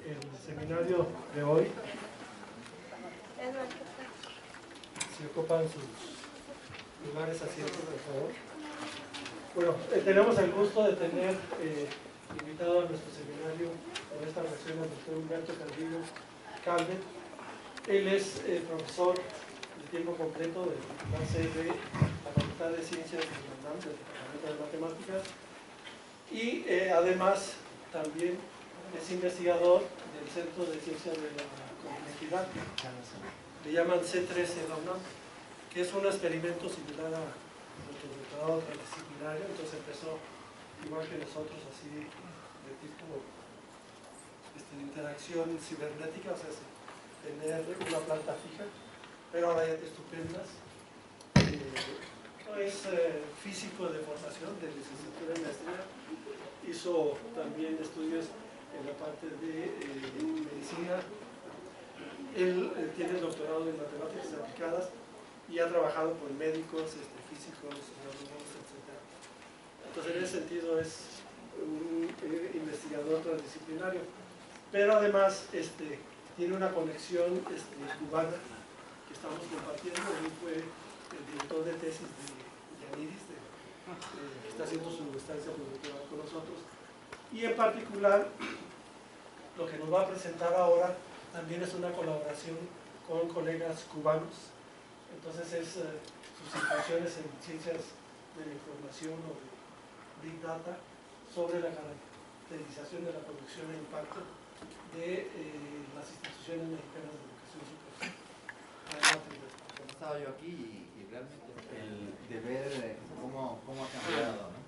el seminario de hoy. Si ocupan sus lugares asientos, por favor. Bueno, tenemos el gusto de tener invitado a nuestro seminario en esta ocasión al doctor Humberto Calvillo Calvet. Él es profesor de tiempo completo de la clase de la Facultad de Ciencias de la UNAM, del Departamento de Matemáticas, y además también es investigador del Centro de Ciencias de la Complejidad, le llaman C13 de la UNAM, que es un experimento similar a nuestro doctorado transdisciplinario. Entonces empezó igual que nosotros, así de tipo de interacción cibernética, o sea, tener una planta fija, pero ahora ya te estupendas. Es físico de formación, de licenciatura en maestría, hizo también estudios en la parte de medicina. Él tiene el doctorado en matemáticas aplicadas y ha trabajado con médicos, físicos, biólogos, etc. Entonces, en ese sentido es un investigador transdisciplinario, pero además tiene una conexión cubana que estamos compartiendo. Él fue el director de tesis de Yaniris, que está haciendo su estancia productiva con nosotros, y en particular lo que nos va a presentar ahora también es una colaboración con colegas cubanos. Entonces es sus incursiones en ciencias de la información o de Big Data sobre la caracterización de la producción e impacto de las instituciones mexicanas de educación superior. Estaba yo aquí y realmente de ver cómo ha cambiado, ¿no?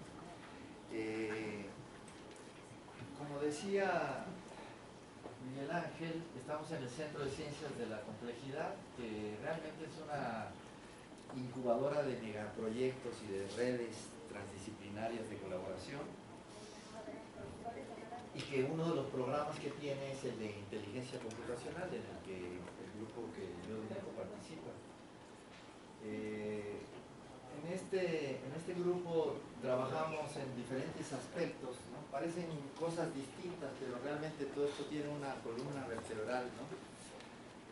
Como decía Miguel Ángel, estamos en el Centro de Ciencias de la Complejidad, que realmente es una incubadora de megaproyectos y de redes transdisciplinarias de colaboración, y que uno de los programas que tiene es el de inteligencia computacional, en el que el grupo que yo dirijo participa. En este grupo trabajamos en diferentes aspectos, ¿no? Parecen cosas distintas, pero realmente todo esto tiene una columna vertebral, ¿no?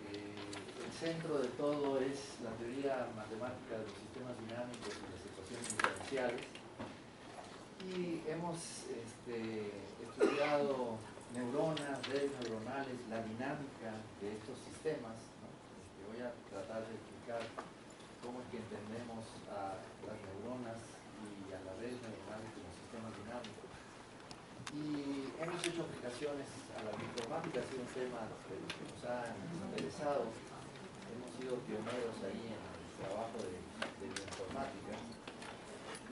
El centro de todo es la teoría matemática de los sistemas dinámicos y las ecuaciones diferenciales, y hemos estudiado neuronas, redes neuronales, la dinámica de estos sistemas, ¿no? Voy a tratar de explicar cómo es que entendemos a las neuronas y a las redes neuronales como sistemas dinámicos. Y hemos hecho aplicaciones a la informática, ha sido un tema que nos ha interesado. Hemos sido pioneros ahí en el trabajo de la informática.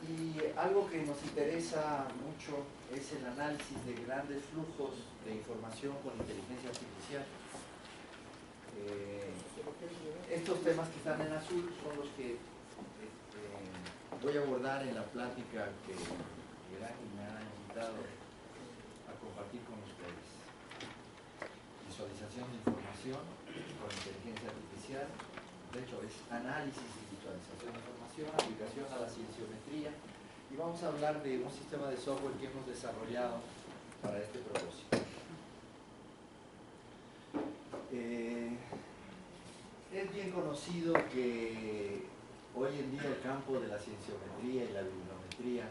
Y algo que nos interesa mucho es el análisis de grandes flujos de información con inteligencia artificial. Estos temas que están en azul son los que voy a abordar en la plática que Miguel Ángel me ha invitado a compartir con ustedes. Visualización de información con inteligencia artificial, de hecho es análisis y visualización de información, aplicación a la cienciometría, y vamos a hablar de un sistema de software que hemos desarrollado para este propósito. Es bien conocido que hoy en día el campo de la cienciometría y la bibliometría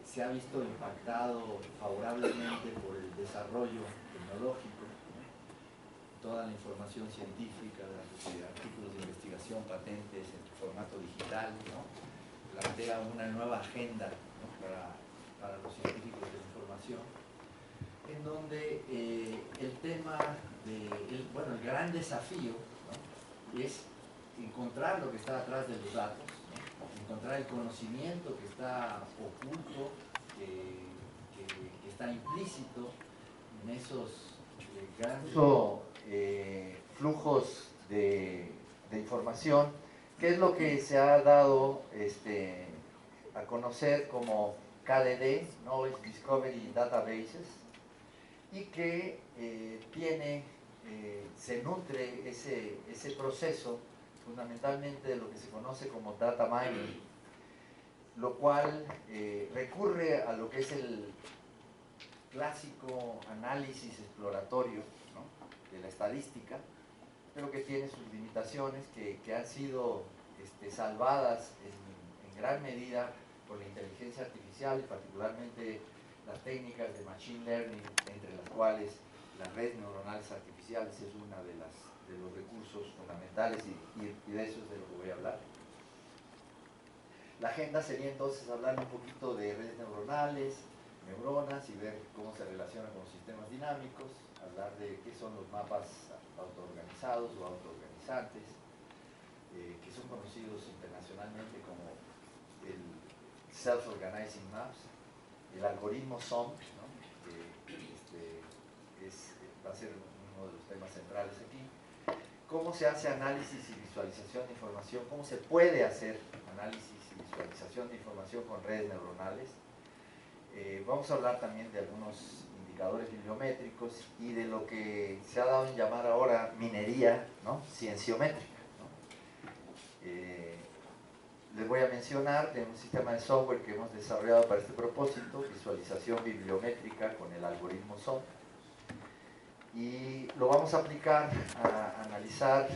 se ha visto impactado favorablemente por el desarrollo tecnológico, ¿no? Toda la información científica, artículos de investigación, patentes en formato digital, ¿no? Plantea una nueva agenda, ¿no? para los científicos de la información, en donde el tema el gran desafío, ¿no? Es encontrar lo que está atrás de los datos, ¿no? Encontrar el conocimiento que está oculto, que está implícito en esos grandes flujos de información, que es lo que se ha dado a conocer como KDD, Knowledge Discovery Databases, y que se nutre ese proceso fundamentalmente de lo que se conoce como data mining, lo cual recurre a lo que es clásico análisis exploratorio, ¿no?, de la estadística, pero que tiene sus limitaciones, que han sido salvadas en gran medida por la inteligencia artificial y particularmente las técnicas de machine learning, entre las cuales las redes neuronales artificiales es una de los recursos fundamentales y de eso es de lo que voy a hablar. La agenda sería entonces hablar un poquito de redes neuronales, neuronas y ver cómo se relaciona con los sistemas dinámicos, hablar de qué son los mapas autoorganizados o autoorganizantes, que son conocidos internacionalmente como el Self-Organizing Maps, el algoritmo SOM, ¿no?, que va a ser uno de los temas centrales aquí. Cómo se hace análisis y visualización de información, cómo se puede hacer análisis y visualización de información con redes neuronales. Vamos a hablar también de algunos indicadores bibliométricos y de lo que se ha dado en llamar ahora minería, ¿no?, cienciométrica, ¿no? Les voy a mencionar de un sistema de software que hemos desarrollado para este propósito, visualización bibliométrica con el algoritmo SOM, y lo vamos a aplicar a analizar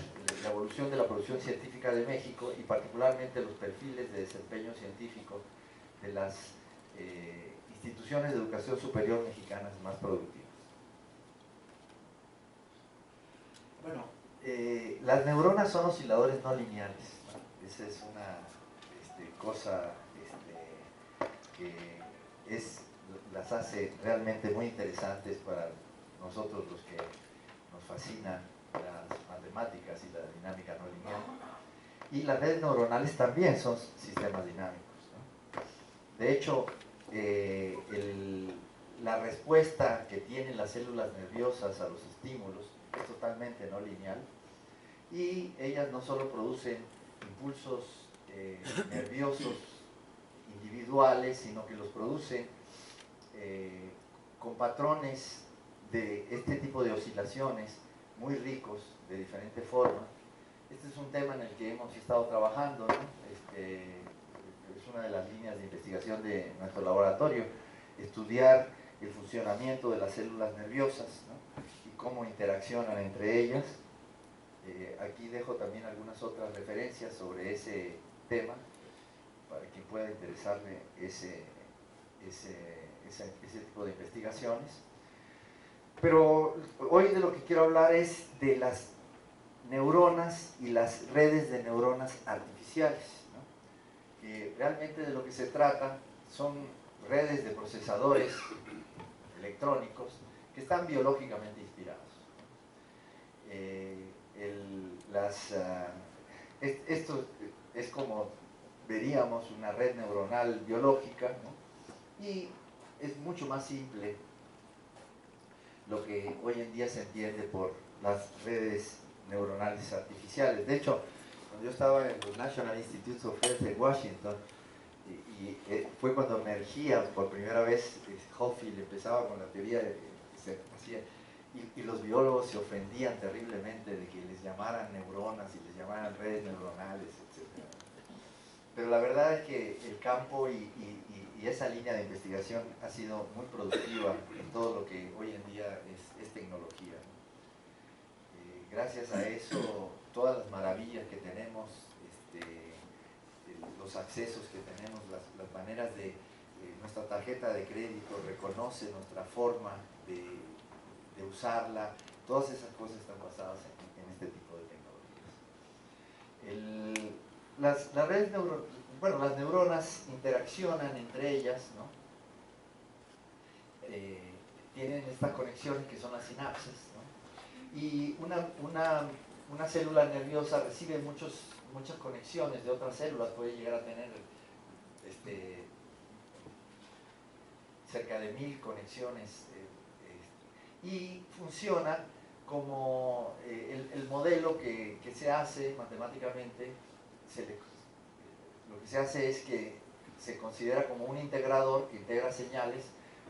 la evolución de la producción científica de México y particularmente los perfiles de desempeño científico de las instituciones de educación superior mexicanas más productivas. Bueno, las neuronas son osciladores no lineales, ¿no? Esa es una cosa que las hace realmente muy interesantes para nosotros los que nos fascinan las matemáticas y la dinámica no lineal. Y las redes neuronales también son sistemas dinámicos, ¿no? De hecho, la respuesta que tienen las células nerviosas a los estímulos es totalmente no lineal, y ellas no solo producen impulsos nerviosos individuales, sino que los producen con patrones de este tipo de oscilaciones muy ricos de diferente forma. Este es un tema en el que hemos estado trabajando, ¿no? Es una de las líneas de investigación de nuestro laboratorio, estudiar el funcionamiento de las células nerviosas, ¿no?, y cómo interaccionan entre ellas. Aquí dejo también algunas otras referencias sobre ese tema para quien pueda interesarle ese tipo de investigaciones. Pero hoy de lo que quiero hablar es de las neuronas y las redes de neuronas artificiales, ¿no? Que realmente de lo que se trata son redes de procesadores electrónicos que están biológicamente inspirados. Esto es como veríamos una red neuronal biológica, ¿no?, y es mucho más simple lo que hoy en día se entiende por las redes neuronales artificiales. De hecho, cuando yo estaba en los National Institutes of Health en Washington, fue cuando emergía por primera vez Hopfield, empezaba con la teoría que se hacía, y los biólogos se ofendían terriblemente de que les llamaran neuronas y les llamaran redes neuronales, etc. Pero la verdad es que el campo y esa línea de investigación ha sido muy productiva en todo lo que hoy en día es tecnología. Gracias a eso, todas las maravillas que tenemos, los accesos que tenemos, las maneras de nuestra tarjeta de crédito reconoce nuestra forma de usarla, todas esas cosas están basadas en este tipo de tecnologías. Las redes las neuronas interaccionan entre ellas, ¿no? Tienen estas conexiones que son las sinapsis, ¿no? Y una célula nerviosa recibe muchas conexiones de otras células, puede llegar a tener cerca de 1000 conexiones, y funciona como el modelo que se hace matemáticamente. Lo que se hace es que se considera como un integrador que integra señales,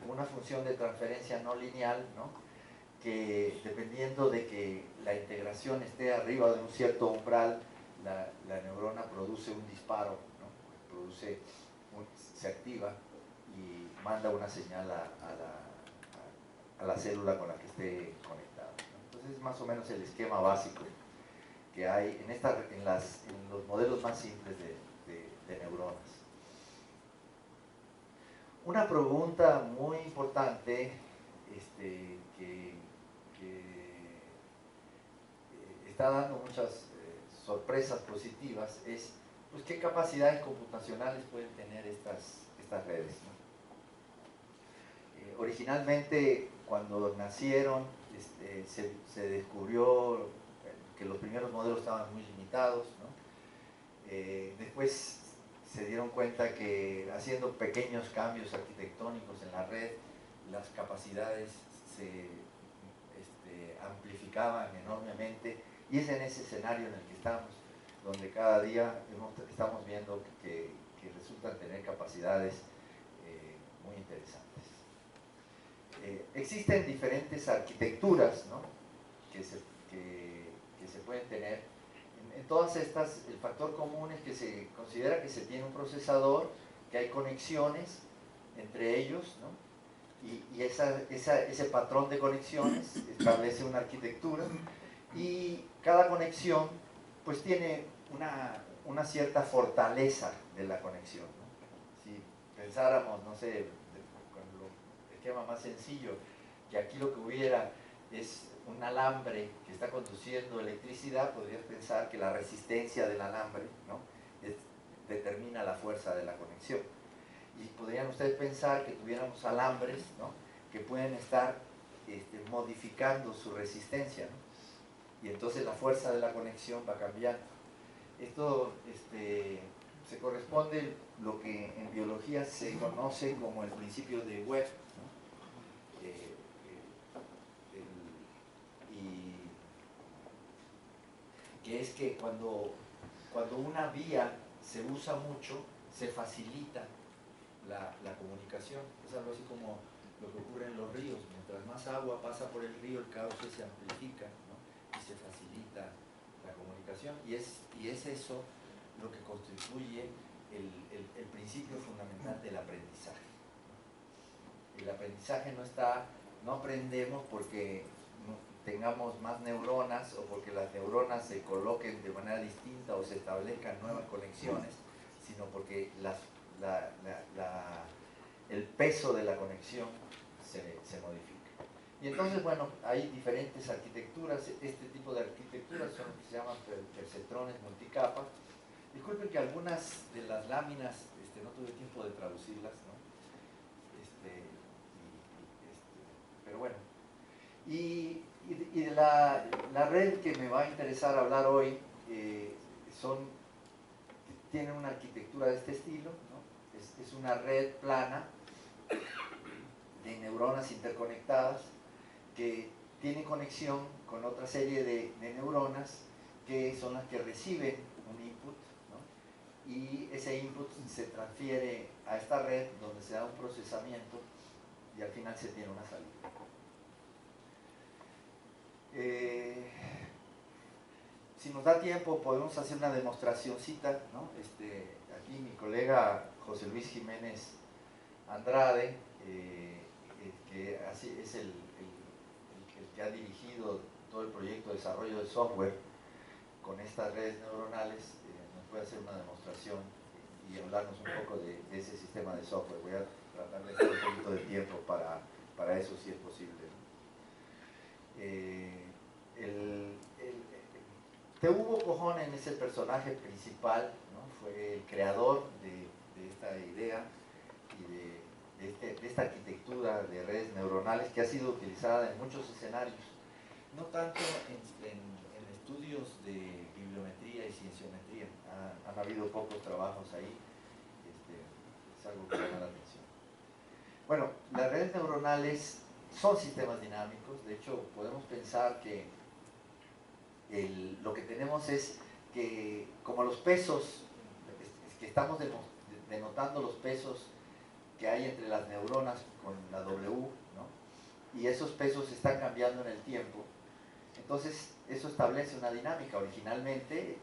una función de transferencia no lineal, ¿no?, que dependiendo de que la integración esté arriba de un cierto umbral, la neurona produce un disparo, ¿no?, se activa y manda una señal a a la célula con la que esté conectado, ¿no? Entonces es más o menos el esquema básico que hay en los modelos más simples de neuronas. Una pregunta muy importante que está dando muchas sorpresas positivas es pues, qué capacidades computacionales pueden tener estas redes, ¿no? Originalmente, cuando nacieron, se descubrió que los primeros modelos estaban muy limitados, ¿no? Después se dieron cuenta que haciendo pequeños cambios arquitectónicos en la red, las capacidades se amplificaban enormemente, y es en ese escenario en el que estamos, donde cada día estamos viendo que resultan tener capacidades muy interesantes. Existen diferentes arquitecturas, ¿no? que se pueden tener. En todas estas, el factor común es que se considera que se tiene un procesador, que hay conexiones entre ellos, ¿no? Y ese patrón de conexiones establece una arquitectura, y cada conexión pues tiene una cierta fortaleza de la conexión, ¿no? Si pensáramos, no sé, con el esquema más sencillo, que aquí lo que hubiera es un alambre que está conduciendo electricidad, podrías pensar que la resistencia del alambre, ¿no? determina la fuerza de la conexión. Y podrían ustedes pensar que tuviéramos alambres, ¿no? que pueden estar modificando su resistencia, ¿no? Y entonces la fuerza de la conexión va cambiando. Esto se corresponde a lo que en biología se conoce como el principio de Webb, ¿no? Y que es que cuando una vía se usa mucho, se facilita la comunicación. Es algo así como lo que ocurre en los ríos. Mientras más agua pasa por el río, el cauce se amplifica, ¿no? Y se facilita la comunicación. Y es eso lo que constituye el principio fundamental del aprendizaje. El aprendizaje no aprendemos porque tengamos más neuronas o porque las neuronas se coloquen de manera distinta o se establezcan nuevas conexiones, sino porque el peso de la conexión se modifica. Y entonces, bueno, hay diferentes arquitecturas. Este tipo de arquitecturas son lo que se llaman perceptrones multicapa. Disculpen que algunas de las láminas no tuve tiempo de traducirlas, ¿no? Pero bueno. Y la red que me va a interesar hablar hoy tiene una arquitectura de este estilo, ¿no? Es una red plana de neuronas interconectadas que tiene conexión con otra serie de neuronas que son las que reciben un input, ¿no? Y ese input se transfiere a esta red donde se da un procesamiento y al final se tiene una salida. Si nos da tiempo podemos hacer una demostracióncita, ¿no? Aquí mi colega José Luis Jiménez Andrade, que es el que ha dirigido todo el proyecto de desarrollo de software con estas redes neuronales, nos puede hacer una demostración y hablarnos un poco de ese sistema de software. Voy a tratar de dejar un poquito de tiempo para eso, si es posible, ¿no? Teuvo Kohonen es el personaje principal, ¿no? Fue el creador de esta idea y de esta arquitectura de redes neuronales que ha sido utilizada en muchos escenarios, no tanto en estudios de bibliometría y cienciometría. Han habido pocos trabajos ahí, es algo que llama la atención. Bueno, las redes neuronales son sistemas dinámicos. De hecho, podemos pensar que lo que tenemos es que, como los pesos, que estamos denotando los pesos que hay entre las neuronas con la W, ¿no? Y esos pesos están cambiando en el tiempo. Entonces, eso establece una dinámica. Originalmente,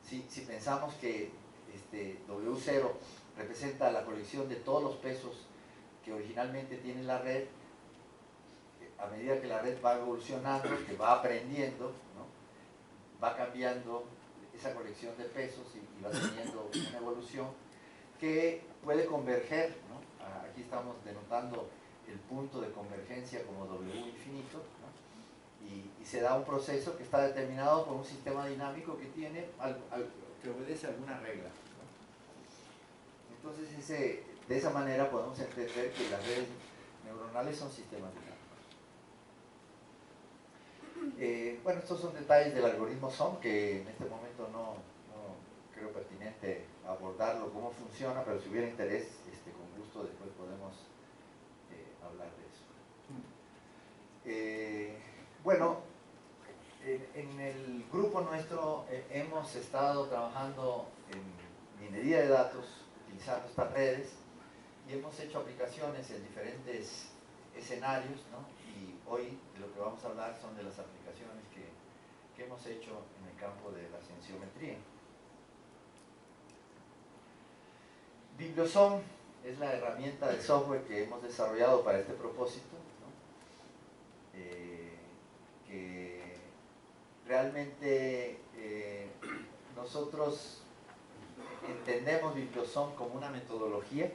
si pensamos que W0 representa la colección de todos los pesos que originalmente tiene la red, a medida que la red va evolucionando, que va aprendiendo, ¿no? Va cambiando esa colección de pesos y va teniendo una evolución que puede converger, ¿no? Aquí estamos denotando el punto de convergencia como W infinito, ¿no? Y se da un proceso que está determinado por un sistema dinámico que tiene que obedece a alguna regla, ¿no? Entonces de esa manera podemos entender que las redes neuronales son sistemas dinámicos. Bueno, estos son detalles del algoritmo SOM que en este momento no creo pertinente abordarlo, cómo funciona, pero si hubiera interés, con gusto después podemos hablar de eso. Bueno, en el grupo nuestro hemos estado trabajando en minería de datos, utilizando estas redes, y hemos hecho aplicaciones en diferentes escenarios, ¿no? Y hoy de lo que vamos a hablar son de las aplicaciones que hemos hecho en el campo de la cienciometría. BiblioSOM es la herramienta de software que hemos desarrollado para este propósito, ¿no? Que realmente nosotros entendemos BiblioSOM como una metodología, ¿no?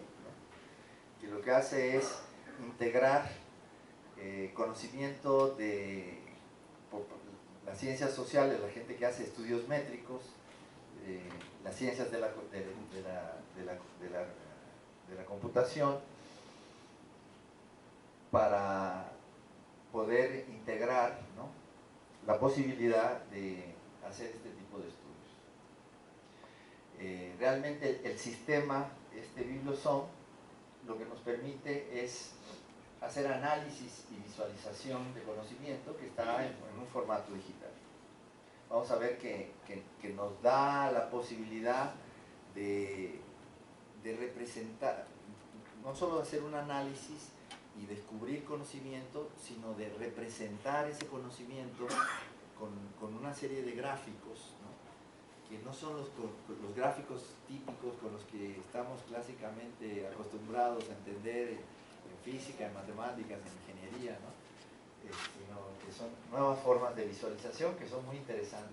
Que lo que hace es integrar conocimiento de las ciencias sociales, la gente que hace estudios métricos, las ciencias de la computación, para poder integrar, ¿no? La posibilidad de hacer este tipo de estudios. Realmente el sistema, BiblioSOM, lo que nos permite es hacer análisis y visualización de conocimiento que está en un formato digital. Vamos a ver que nos da la posibilidad de representar, no solo de hacer un análisis y descubrir conocimiento, sino de representar ese conocimiento con una serie de gráficos, ¿no? Que no son los gráficos típicos con los que estamos clásicamente acostumbrados a entender en física, en matemáticas, en ingeniería, ¿no? Sino que son nuevas formas de visualización que son muy interesantes.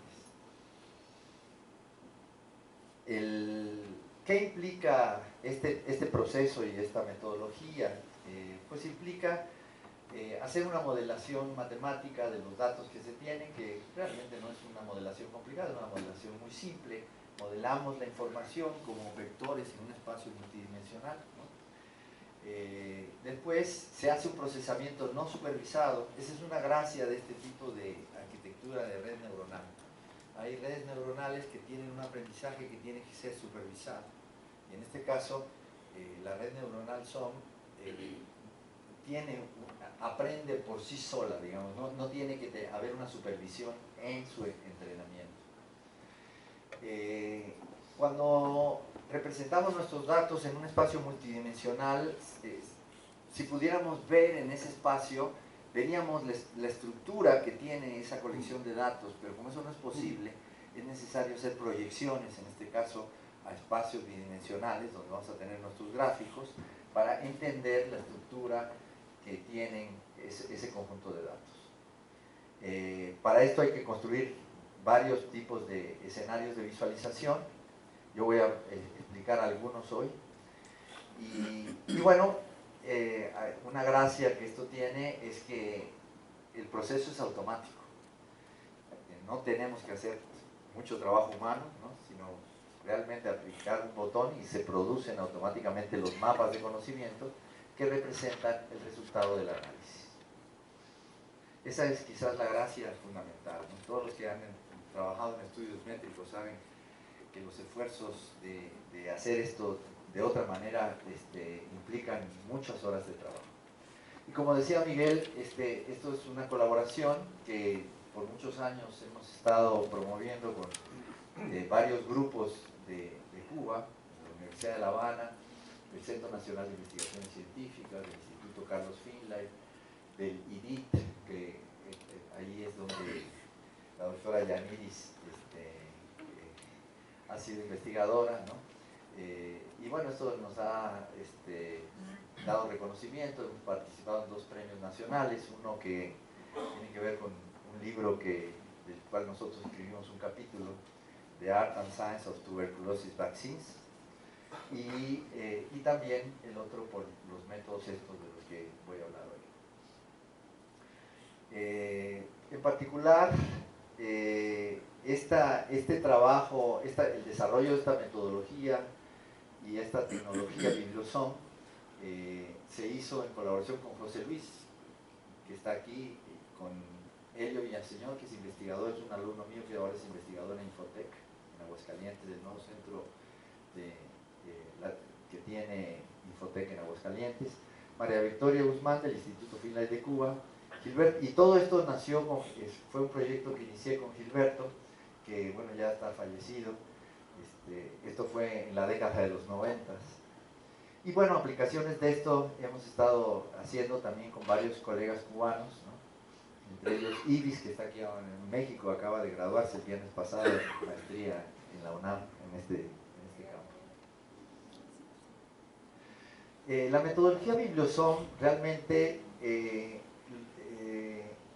¿Qué implica este proceso y esta metodología? Pues implica hacer una modelación matemática de los datos que se tienen, que realmente no es una modelación complicada, es una modelación muy simple. Modelamos la información como vectores en un espacio multidimensional, ¿no? Después se hace un procesamiento no supervisado. Esa es una gracia de este tipo de arquitectura de red neuronal. Hay redes neuronales que tienen un aprendizaje que tiene que ser supervisado. Y en este caso, la red neuronal SOM aprende por sí sola, digamos, no tiene que haber una supervisión en su entrenamiento. Cuando representamos nuestros datos en un espacio multidimensional, si pudiéramos ver en ese espacio, veríamos la estructura que tiene esa colección de datos, pero como eso no es posible, es necesario hacer proyecciones, en este caso a espacios bidimensionales, donde vamos a tener nuestros gráficos, para entender la estructura que tienen ese conjunto de datos. Para esto hay que construir varios tipos de escenarios de visualización. Yo voy a explicar algunos hoy. Y bueno, una gracia que esto tiene es que el proceso es automático. No tenemos que hacer mucho trabajo humano, ¿no? Sino realmente aplicar un botón y se producen automáticamente los mapas de conocimiento que representan el resultado del análisis. Esa es quizás la gracia fundamental, ¿no? Todos los que han trabajado en estudios métricos saben que los esfuerzos de hacer esto de otra manera implican muchas horas de trabajo. Y como decía Miguel, esto es una colaboración que por muchos años hemos estado promoviendo con varios grupos de Cuba, de la Universidad de La Habana, del Centro Nacional de Investigaciones Científicas, del Instituto Carlos Finlay, del IDIT, que ahí es donde la doctora Yaniris ha sido investigadora, ¿no? Y bueno, esto nos ha dado reconocimiento, hemos participado en 2 premios nacionales, uno que tiene que ver con un libro del cual nosotros escribimos un capítulo, The Art and Science of Tuberculosis Vaccines, y también el otro por los métodos estos de los que voy a hablar hoy. En particular, este trabajo, el desarrollo de esta metodología y esta tecnología Bibliosome se hizo en colaboración con José Luis, que está aquí, con Helio Villaseñor, que es investigador, es un alumno mío que ahora es investigador en Infotec, en Aguascalientes, del nuevo centro que tiene Infotec en Aguascalientes, María Victoria Guzmán del Instituto Finlay de Cuba, y todo esto fue un proyecto que inicié con Gilberto, que bueno, ya está fallecido. Esto fue en la década de los 90. Y bueno, aplicaciones de esto hemos estado haciendo también con varios colegas cubanos, ¿no? Entre ellos Ibis, que está aquí en México, acaba de graduarse el viernes pasado de maestría en la UNAM en este campo. La metodología Bibliosome realmente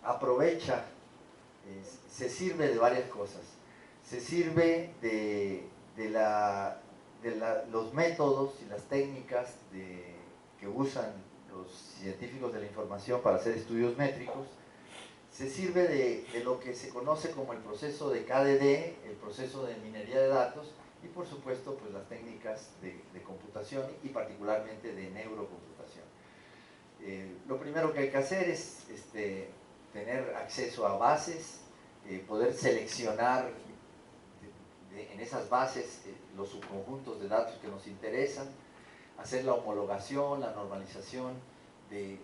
aprovecha, se sirve de varias cosas. Se sirve de los métodos y las técnicas que usan los científicos de la información para hacer estudios métricos. Se sirve de lo que se conoce como el proceso de KDD, el proceso de minería de datos, y por supuesto pues las técnicas de computación y particularmente de neurocomputación. Lo primero que hay que hacer es tener acceso a bases, poder seleccionar en esas bases los subconjuntos de datos que nos interesan, hacer la homologación, la normalización, de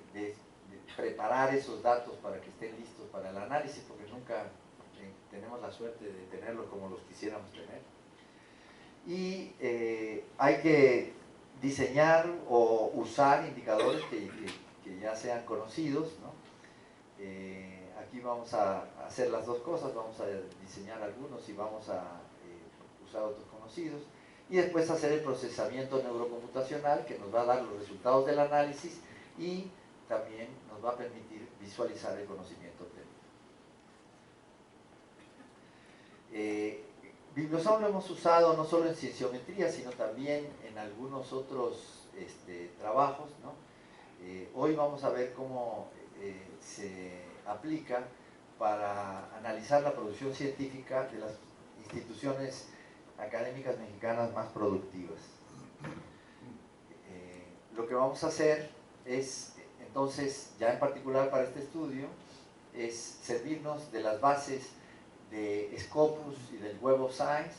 preparar esos datos para que estén listos para el análisis, porque nunca tenemos la suerte de tenerlos como los quisiéramos tener. Y hay que diseñar o usar indicadores que ya sean conocidos, ¿no? Aquí vamos a hacer las dos cosas, vamos a diseñar algunos y vamos a usar otros conocidos, y después hacer el procesamiento neurocomputacional que nos va a dar los resultados del análisis y también nos va a permitir visualizar el conocimiento obtenido. Bibliosome lo hemos usado no solo en cienciometría, sino también en algunos otros trabajos, ¿no? Hoy vamos a ver cómo se aplica para analizar la producción científica de las instituciones académicas mexicanas más productivas. Lo que vamos a hacer es, entonces, ya en particular para este estudio, es servirnos de las bases de Scopus y del Web of Science.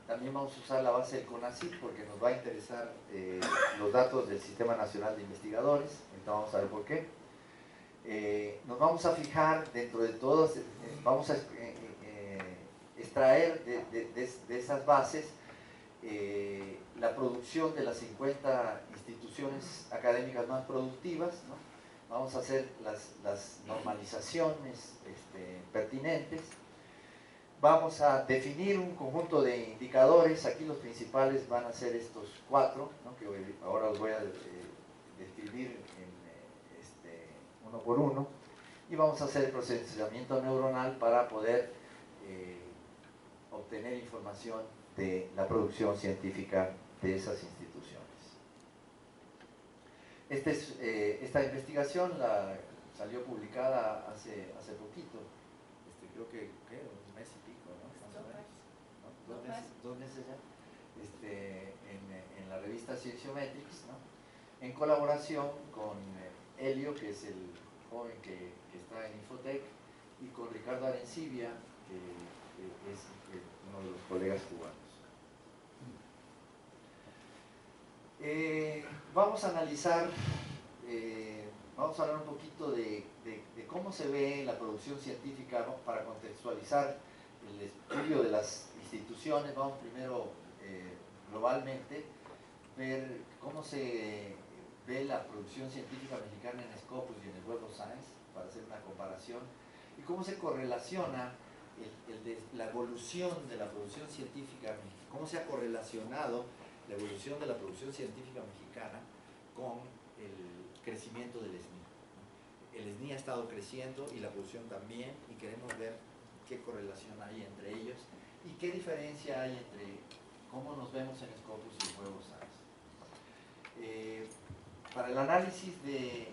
También vamos a usar la base del CONACYT porque nos va a interesar los datos del Sistema Nacional de Investigadores. Ahorita vamos a ver por qué. Nos vamos a fijar dentro de todas, vamos a extraer de esas bases la producción de las 50 instituciones académicas más productivas, ¿no? Vamos a hacer las normalizaciones pertinentes. Vamos a definir un conjunto de indicadores. Aquí los principales van a ser estos 4, ¿no? Que ahora os voy a describir uno por uno. Y vamos a hacer el procesamiento neuronal para poder obtener información de la producción científica de esas instituciones. Esta investigación salió publicada hace poquito, creo que un mes y pico, ¿no? Más o menos, ¿no? Dos meses ya, en la revista Cienciometrics, ¿no? En colaboración con Helio, que es el joven que está en Infotec, y con Ricardo Arencibia, que es uno de los colegas cubanos. Vamos a analizar, vamos a hablar un poquito de cómo se ve la producción científica, ¿no? Para contextualizar el estudio de las instituciones. Vamos primero globalmente ver cómo se ve la producción científica mexicana en Scopus y en el Web of Science, para hacer una comparación, y cómo se correlaciona la evolución de la producción científica, cómo se ha correlacionado la evolución de la producción científica mexicana con el crecimiento del SNI. El SNI ha estado creciendo y la producción también, y queremos ver qué correlación hay entre ellos y qué diferencia hay entre cómo nos vemos en Scopus y Huevos Science. Para el análisis de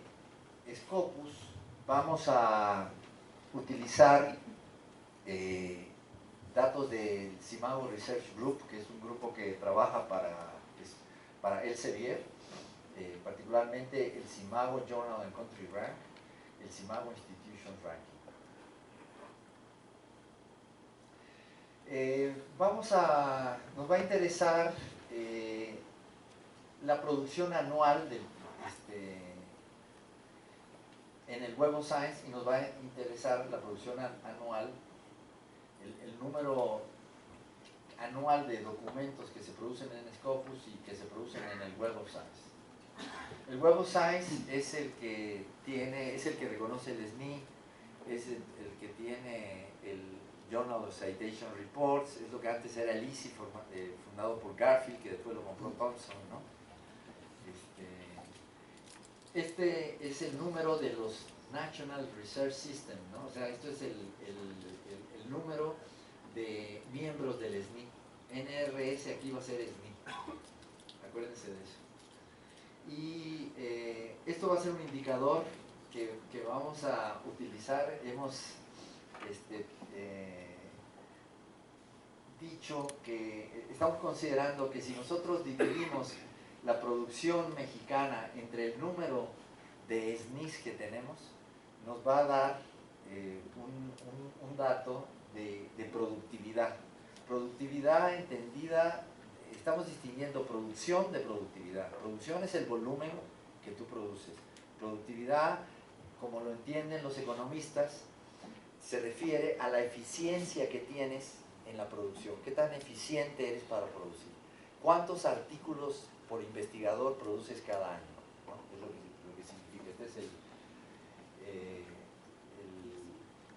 Scopus vamos a utilizar datos del Simago Research Group, que es un grupo que trabaja para Elsevier, particularmente el Simago Journal and Country Rank, el Simago Institution Ranking. Nos va a interesar la producción anual en el Web of Science, y nos va a interesar la producción anual, el número anual de documentos que se producen en Scopus y que se producen en el Web of Science. El Web of Science es el que reconoce el SNI, es el que tiene el Journal of Citation Reports, es lo que antes era el ISI, fundado por Garfield, que después lo compró Thomson, ¿no? Este es el número de los National Research System, ¿no? O sea, esto es el número de miembros del SNI. NRS aquí va a ser SNI. Acuérdense de eso. Y esto va a ser un indicador que vamos a utilizar. Hemos dicho que estamos considerando que si nosotros dividimos la producción mexicana entre el número de SNIs que tenemos, nos va a dar un dato de productividad. Productividad entendida, estamos distinguiendo producción de productividad. Producción es el volumen que tú produces. Productividad, como lo entienden los economistas, se refiere a la eficiencia que tienes en la producción. ¿Qué tan eficiente eres para producir? ¿Cuántos artículos por investigador produces cada año? ¿No? Es lo que significa.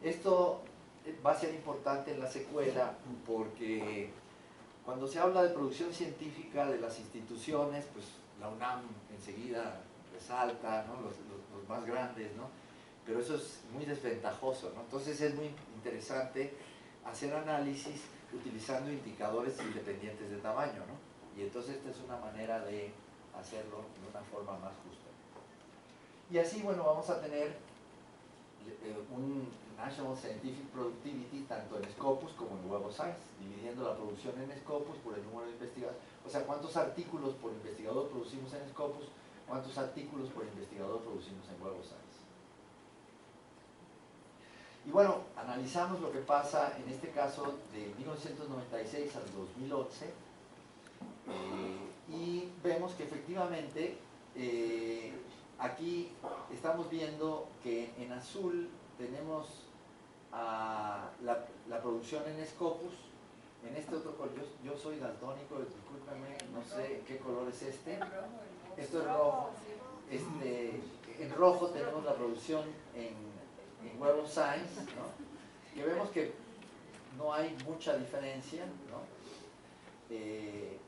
Esto va a ser importante en la secuela, porque cuando se habla de producción científica de las instituciones, pues la UNAM enseguida resalta, ¿no? los más grandes, ¿no? Pero eso es muy desventajoso, ¿no? Entonces es muy interesante hacer análisis utilizando indicadores independientes de tamaño, ¿no? Y entonces esta es una manera de hacerlo de una forma más justa. Y así, bueno, vamos a tener un National Scientific Productivity tanto en Scopus como en Web of Science, dividiendo la producción en Scopus por el número de investigadores. O sea, cuántos artículos por investigador producimos en Scopus, cuántos artículos por investigador producimos en Web of Science. Y bueno, analizamos lo que pasa en este caso de 1996 al 2011 y vemos que efectivamente aquí estamos viendo que en azul tenemos la producción en Scopus. En este otro color, yo soy daltónico, discúlpame, no sé qué color es este. Esto es rojo. En rojo tenemos la producción en Web of Science, ¿no? Y vemos que no hay mucha diferencia, ¿no?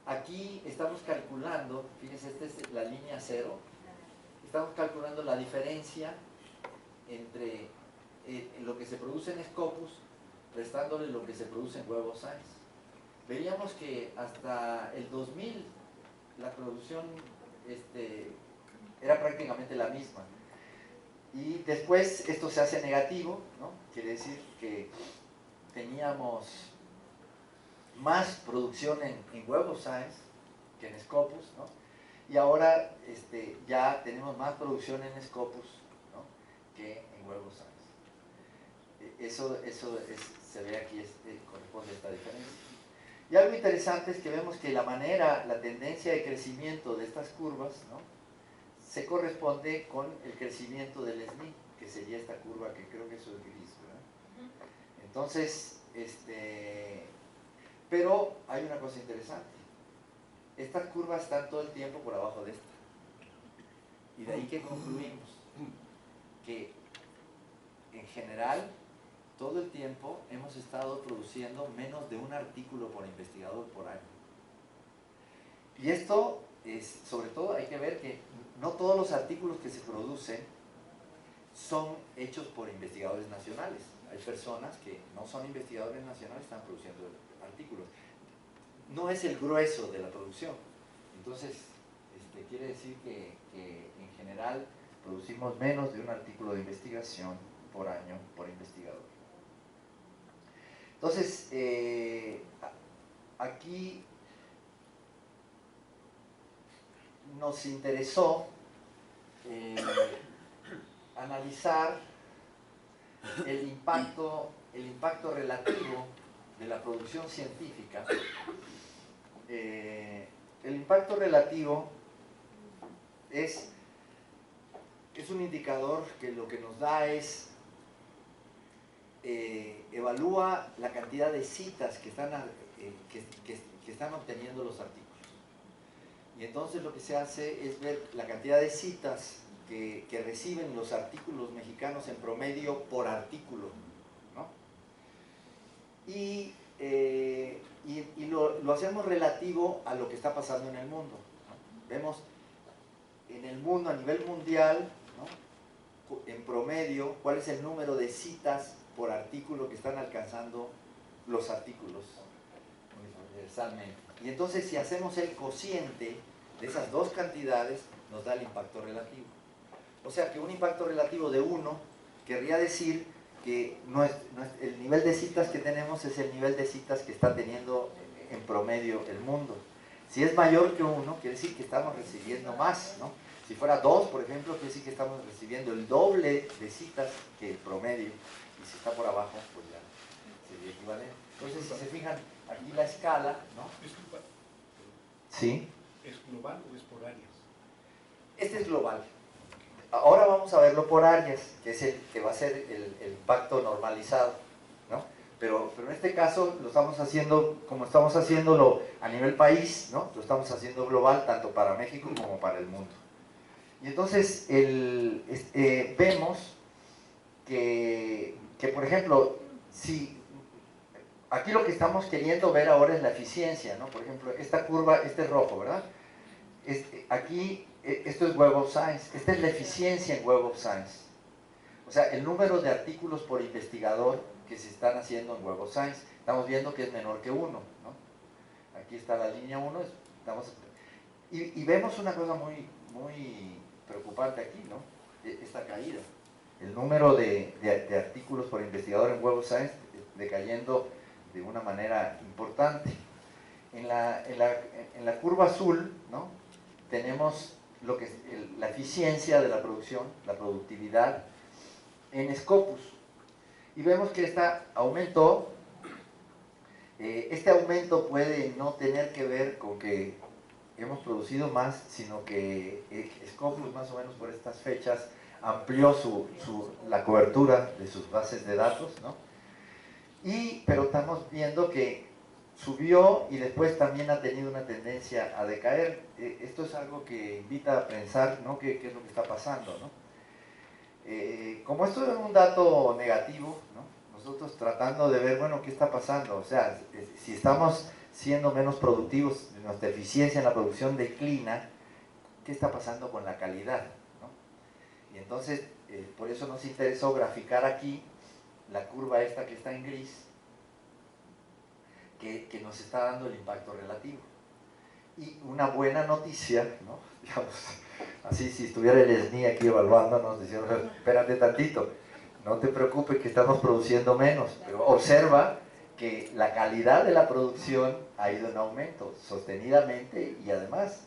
Aquí estamos calculando, fíjense, esta es la línea 0, estamos calculando la diferencia entre lo que se produce en Scopus restándole lo que se produce en Web of Science. Veríamos que hasta el 2000 la producción era prácticamente la misma. Y después esto se hace negativo, ¿no? Quiere decir que teníamos más producción en Web of Science que en Scopus, ¿no? Y ahora ya tenemos más producción en Scopus, ¿no? Que en Web of Science. Se ve aquí, corresponde a esta diferencia. Y algo interesante es que vemos que la tendencia de crecimiento de estas curvas, ¿no? Se corresponde con el crecimiento del SNI, que sería esta curva que creo que eso es gris, ¿verdad? Entonces, pero hay una cosa interesante. Estas curvas están todo el tiempo por abajo de esta. Y de ahí que concluimos que en general todo el tiempo hemos estado produciendo menos de un artículo por investigador por año. Y esto es, sobre todo hay que ver que no todos los artículos que se producen son hechos por investigadores nacionales. Hay personas que no son investigadores nacionales, están produciendo artículos. No es el grueso de la producción. Entonces, quiere decir que en general producimos menos de un artículo de investigación por año por investigador. Entonces, aquí nos interesó analizar el impacto relativo de la producción científica. El impacto relativo es un indicador que lo que nos da es evalúa la cantidad de citas que están obteniendo los artículos. Y entonces lo que se hace es ver la cantidad de citas que reciben los artículos mexicanos en promedio por artículo, ¿no? Y lo hacemos relativo a lo que está pasando en el mundo, ¿no? Vemos en el mundo, a nivel mundial, ¿no?, en promedio, cuál es el número de citas por artículo que están alcanzando los artículos universalmente. Y entonces, si hacemos el cociente de esas dos cantidades, nos da el impacto relativo. O sea que un impacto relativo de 1 querría decir que el nivel de citas que tenemos es el nivel de citas que está teniendo en promedio el mundo. Si es mayor que 1, quiere decir que estamos recibiendo más, ¿no? Si fuera 2, por ejemplo, quiere decir que estamos recibiendo el doble de citas que el promedio. Y si está por abajo, pues ya sería equivalente. Entonces, si se fijan, aquí la escala, ¿no? Disculpa. ¿Sí? ¿Es global o es por áreas? Este es global. Ahora vamos a verlo por áreas, que es el que va a ser el impacto normalizado, ¿no? Pero en este caso lo estamos haciendo como estamos haciéndolo a nivel país, ¿no? Lo estamos haciendo global tanto para México como para el mundo. Y entonces vemos que, por ejemplo, si aquí lo que estamos queriendo ver ahora es la eficiencia, ¿no? Por ejemplo, esta curva, este es rojo, ¿verdad? Aquí, esto es Web of Science, esta es la eficiencia en Web of Science. O sea, el número de artículos por investigador que se están haciendo en Web of Science. Estamos viendo que es menor que 1, ¿no? Aquí está la línea 1, y vemos una cosa muy preocupante aquí, ¿no? Esta caída. El número de artículos por investigador en Web of Science decayendo de una manera importante. En la curva azul, ¿no?, tenemos lo que es la eficiencia de la producción, la productividad en Scopus. Y vemos que esta aumentó. Este aumento puede no tener que ver con que hemos producido más, sino que Scopus, más o menos por estas fechas, amplió la cobertura de sus bases de datos, ¿no? Pero estamos viendo que subió y después también ha tenido una tendencia a decaer. Esto es algo que invita a pensar, ¿no?, qué es lo que está pasando, ¿no? Como esto es un dato negativo, ¿no?, nosotros tratando de ver, bueno, qué está pasando, o sea, si estamos siendo menos productivos, nuestra eficiencia en la producción declina, ¿qué está pasando con la calidad, ¿no? Y entonces, por eso nos interesó graficar aquí la curva esta que está en gris, que nos está dando el impacto relativo. Y una buena noticia, ¿no?, digamos, así si estuviera el SNI aquí evaluándonos, diciendo, espérate tantito, no te preocupes que estamos produciendo menos, pero observa que la calidad de la producción ha ido en aumento sostenidamente, y además,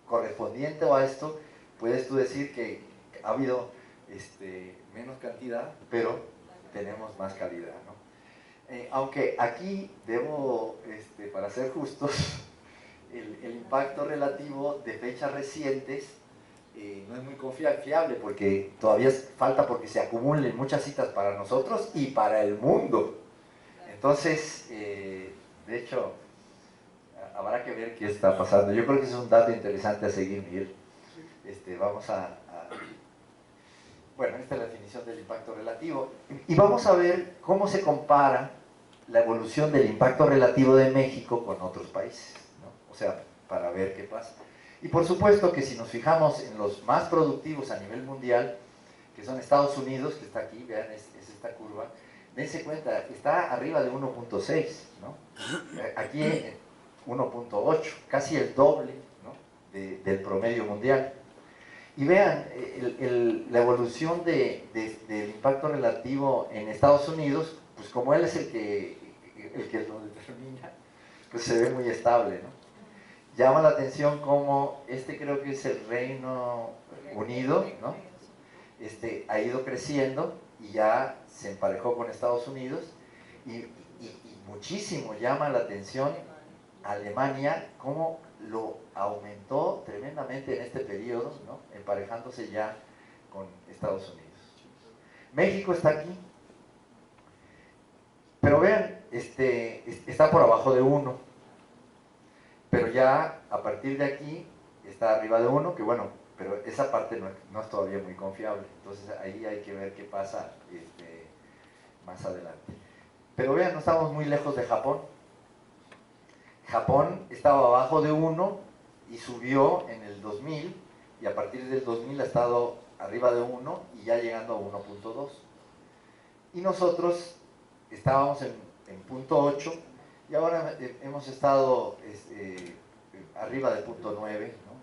correspondiente a esto, puedes tú decir que ha habido menos cantidad, pero tenemos más calidad, ¿no? Aunque aquí debo, para ser justos, el impacto relativo de fechas recientes no es muy fiable, porque todavía falta porque se acumulen muchas citas para nosotros y para el mundo. Entonces, de hecho, habrá que ver qué está pasando. Yo creo que es un dato interesante a seguir, Miguel. Vamos bueno, esta es la definición del impacto relativo. Y vamos a ver cómo se compara la evolución del impacto relativo de México con otros países, ¿no? O sea, para ver qué pasa. Y por supuesto que si nos fijamos en los más productivos a nivel mundial, que son Estados Unidos, que está aquí, vean, es esta curva, dense cuenta, está arriba de 1.6, ¿no? Aquí 1.8, casi el doble, ¿no? Del promedio mundial. Y vean la evolución del impacto relativo en Estados Unidos, pues como él es el que lo determina, pues se ve muy estable, ¿no? Llama la atención como creo que es el Reino Unido, ¿no? Ha ido creciendo y ya se emparejó con Estados Unidos y muchísimo llama la atención Alemania, cómo lo aumentó tremendamente en este periodo, ¿no? Emparejándose ya con Estados Unidos. México está aquí, pero vean, está por abajo de 1, pero ya a partir de aquí está arriba de 1, que bueno, pero esa parte no es todavía muy confiable, entonces ahí hay que ver qué pasa más adelante. Pero vean, no estamos muy lejos de Japón. Japón estaba abajo de 1 y subió en el 2000, y a partir del 2000 ha estado arriba de 1 y ya llegando a 1.2. Y nosotros estábamos en 0.8 y ahora hemos estado arriba de 0.9, ¿no?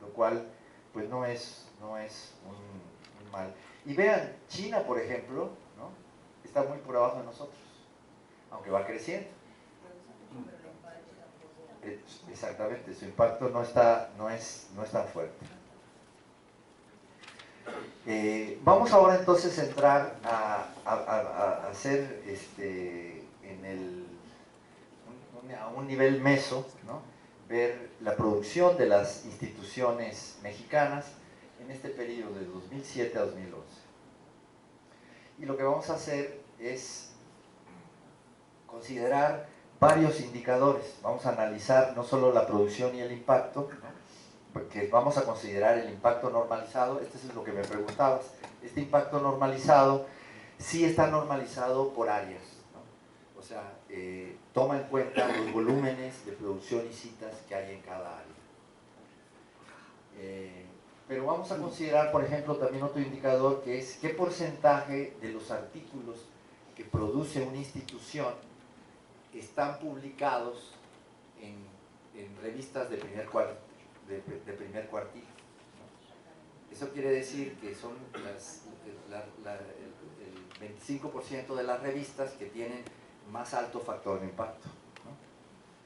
Lo cual pues no es un mal. Y vean, China, por ejemplo, ¿no? Está muy por abajo de nosotros, aunque va creciendo. Exactamente, su impacto no es tan fuerte. Vamos ahora entonces a entrar a hacer a un nivel meso, ¿no? Ver la producción de las instituciones mexicanas en este periodo de 2007 a 2011. Y lo que vamos a hacer es considerar varios indicadores. Vamos a analizar no solo la producción y el impacto, ¿no? Porque vamos a considerar el impacto normalizado. Esto es lo que me preguntabas. Este impacto normalizado sí está normalizado por áreas, ¿no? O sea, toma en cuenta los volúmenes de producción y citas que hay en cada área. Pero vamos a considerar, por ejemplo, también otro indicador que es qué porcentaje de los artículos que produce una institución están publicados en revistas de primer cuartil, ¿no? Eso quiere decir que son el 25% de las revistas que tienen más alto factor de impacto, ¿no?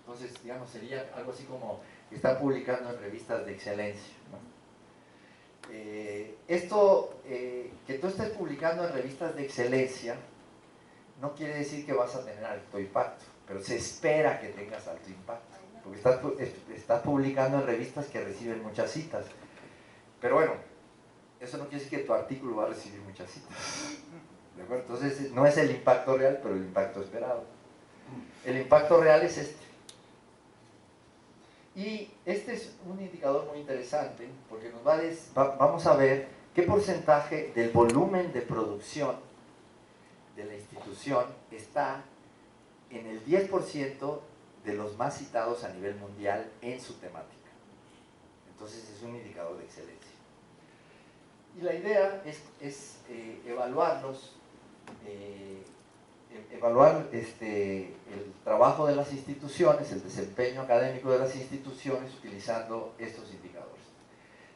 Entonces, digamos, sería algo así como que están publicando en revistas de excelencia, ¿no? Que tú estés publicando en revistas de excelencia no quiere decir que vas a tener alto impacto, pero se espera que tengas alto impacto, porque estás publicando en revistas que reciben muchas citas. Pero bueno, eso no quiere decir que tu artículo va a recibir muchas citas, ¿de acuerdo? Entonces no es el impacto real, pero el impacto esperado. El impacto real es este. Y este es un indicador muy interesante, porque vamos a ver qué porcentaje del volumen de producción de la institución está en el 10% de los más citados a nivel mundial en su temática. Entonces es un indicador de excelencia. Y la idea es evaluarlos, evaluar el trabajo de las instituciones, el desempeño académico de las instituciones utilizando estos indicadores.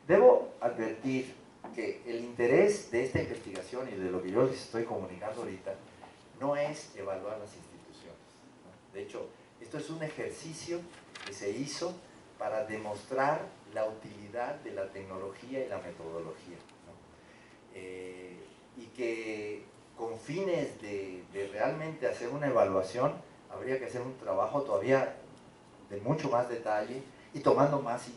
Debo advertir que el interés de esta investigación y de lo que yo les estoy comunicando ahorita no es evaluar las instituciones, ¿no? De hecho, esto es un ejercicio que se hizo para demostrar la utilidad de la tecnología y la metodología, ¿no? Y que con fines de realmente hacer una evaluación habría que hacer un trabajo todavía de mucho más detalle y tomando más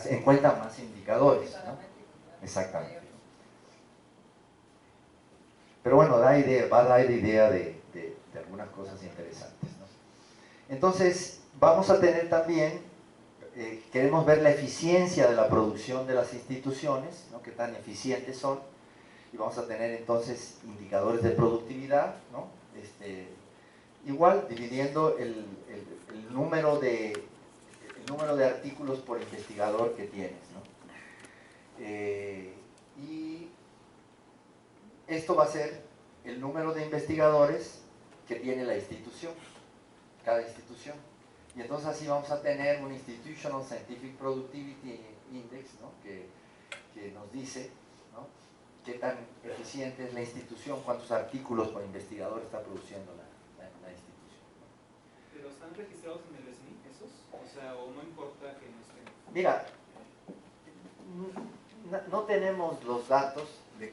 en cuenta más indicadores, ¿no? Exactamente. Pero bueno, va a dar idea de algunas cosas interesantes, ¿no? Entonces, vamos a tener también, queremos ver la eficiencia de la producción de las instituciones, ¿no? Qué tan eficientes son, y vamos a tener entonces indicadores de productividad, ¿no? Igual, dividiendo el número de artículos por investigador que tienes, ¿no? Y esto va a ser el número de investigadores que tiene la institución, cada institución. Y entonces así vamos a tener un Institutional Scientific Productivity Index, ¿no? que nos dice, ¿no?, qué tan eficiente es la institución, cuántos artículos por investigador está produciendo la institución. ¿Pero están registrados en el SNI esos? O sea, ¿o no importa que no estén? Mira, no tenemos los datos de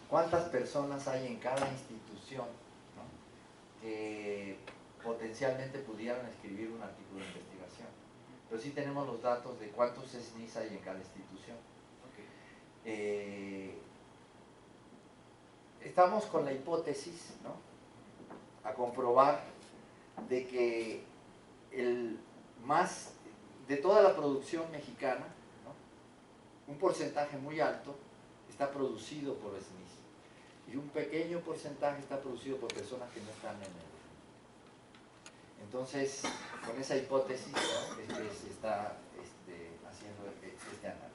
cuántas personas hay en cada institución, ¿no?, que potencialmente pudieran escribir un artículo de investigación. Pero sí tenemos los datos de cuántos SNIs hay en cada institución. Estamos con la hipótesis, ¿no?, a comprobar de que de toda la producción mexicana, ¿no?, un porcentaje muy alto está producido por SNIs y un pequeño porcentaje está producido por personas que no están en el. Entonces, con esa hipótesis, ¿no?, es que se está haciendo este análisis.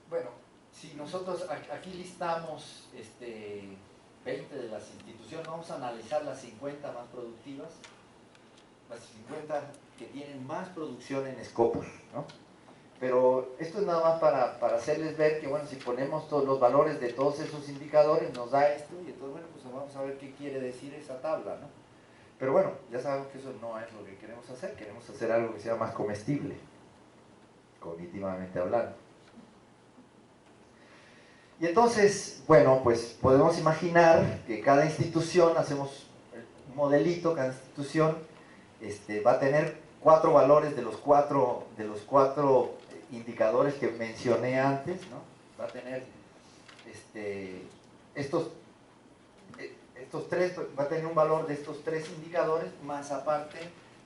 Bueno, si nosotros aquí listamos 20 de las instituciones, vamos a analizar las 50 más productivas, las 50 que tienen más producción en Scopus, ¿no? Pero esto es nada más para hacerles ver que, bueno, si ponemos todos los valores de todos esos indicadores, nos da esto, y entonces, bueno, pues vamos a ver qué quiere decir esa tabla, ¿no? Pero bueno, ya sabemos que eso no es lo que queremos hacer algo que sea más comestible, cognitivamente hablando. Y entonces, bueno, pues podemos imaginar que cada institución, hacemos un modelito, cada institución va a tener 4 valores de los cuatro indicadores que mencioné antes, ¿no? Va a tener estos 3, va a tener un valor de estos 3 indicadores, más aparte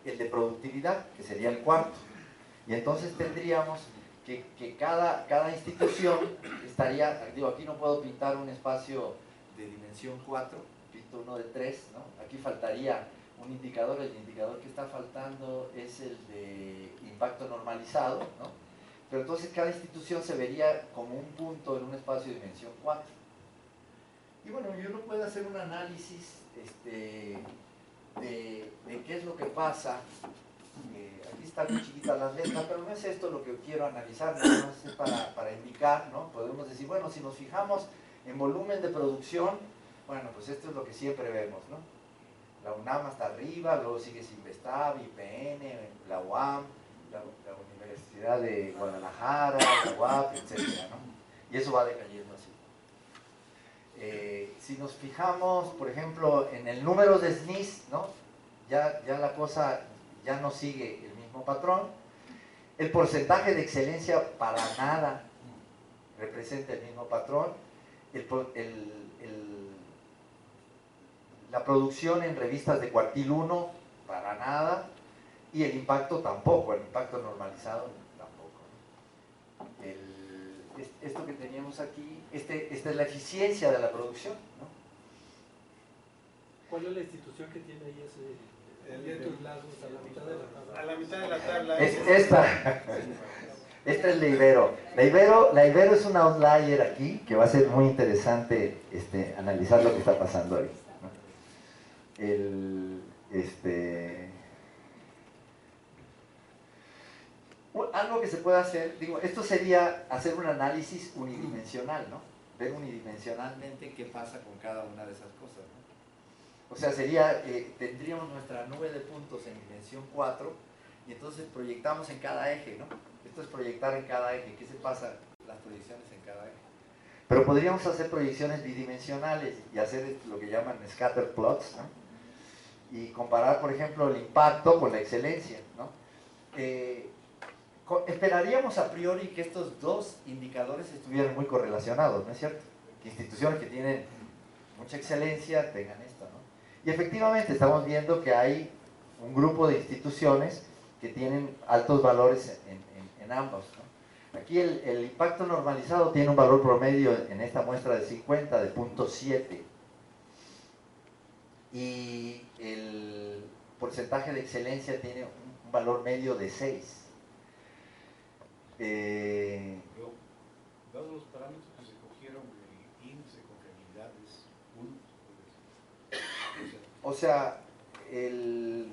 el de productividad, que sería el cuarto. Y entonces tendríamos que cada institución estaría, digo, aquí no puedo pintar un espacio de dimensión 4, pinto uno de 3, ¿no? Aquí faltaría un indicador, el indicador que está faltando es el de impacto normalizado, ¿no? Pero entonces cada institución se vería como un punto en un espacio de dimensión 4. Y bueno, yo no puedo hacer un análisis de qué es lo que pasa. Aquí están muy chiquitas las letras, pero no es esto lo que quiero analizar, nada más es para indicar, ¿no? Podemos decir, bueno, si nos fijamos en volumen de producción, bueno, pues esto es lo que siempre vemos, ¿no? La UNAM hasta arriba, luego sigue Cinvestav, IPN, la UAM, la Universidad de Guadalajara, la UAP, etcétera, ¿no? Y eso va decayendo así. Si nos fijamos, por ejemplo, en el número de SNIs, ¿no?, ya la cosa ya no sigue el mismo patrón. El porcentaje de excelencia para nada representa el mismo patrón. La producción en revistas de cuartil 1 para nada, y el impacto tampoco, el impacto normalizado tampoco. Esto que teníamos aquí, esta es la eficiencia de la producción, ¿no? ¿Cuál es la institución que tiene ahí ese tus lados a la mitad de la tabla? A la mitad de la tabla. Esta es la Ibero. La Ibero es un outlier aquí, que va a ser muy interesante analizar lo que está pasando ahí, ¿no? Algo que se puede hacer, digo, esto sería hacer un análisis unidimensional, ¿no? Ver unidimensionalmente qué pasa con cada una de esas cosas, ¿no? O sea, tendríamos nuestra nube de puntos en dimensión 4 y entonces proyectamos en cada eje, ¿no? Esto es proyectar en cada eje. ¿Qué se pasa? Las proyecciones en cada eje. Pero podríamos hacer proyecciones bidimensionales y hacer lo que llaman scatter plots, ¿no? Y comparar, por ejemplo, el impacto con la excelencia, ¿no? Esperaríamos a priori que estos dos indicadores estuvieran muy correlacionados, ¿no es cierto? Que instituciones que tienen mucha excelencia tengan esto, ¿no? Y efectivamente estamos viendo que hay un grupo de instituciones que tienen altos valores en ambos, ¿no? Aquí el impacto normalizado tiene un valor promedio en esta muestra de 50 de 0.7. Y porcentaje de excelencia tiene un valor medio de 6. Pero, dados los parámetros que se cogieron, el índice de confiabilidad es 1. O sea, el...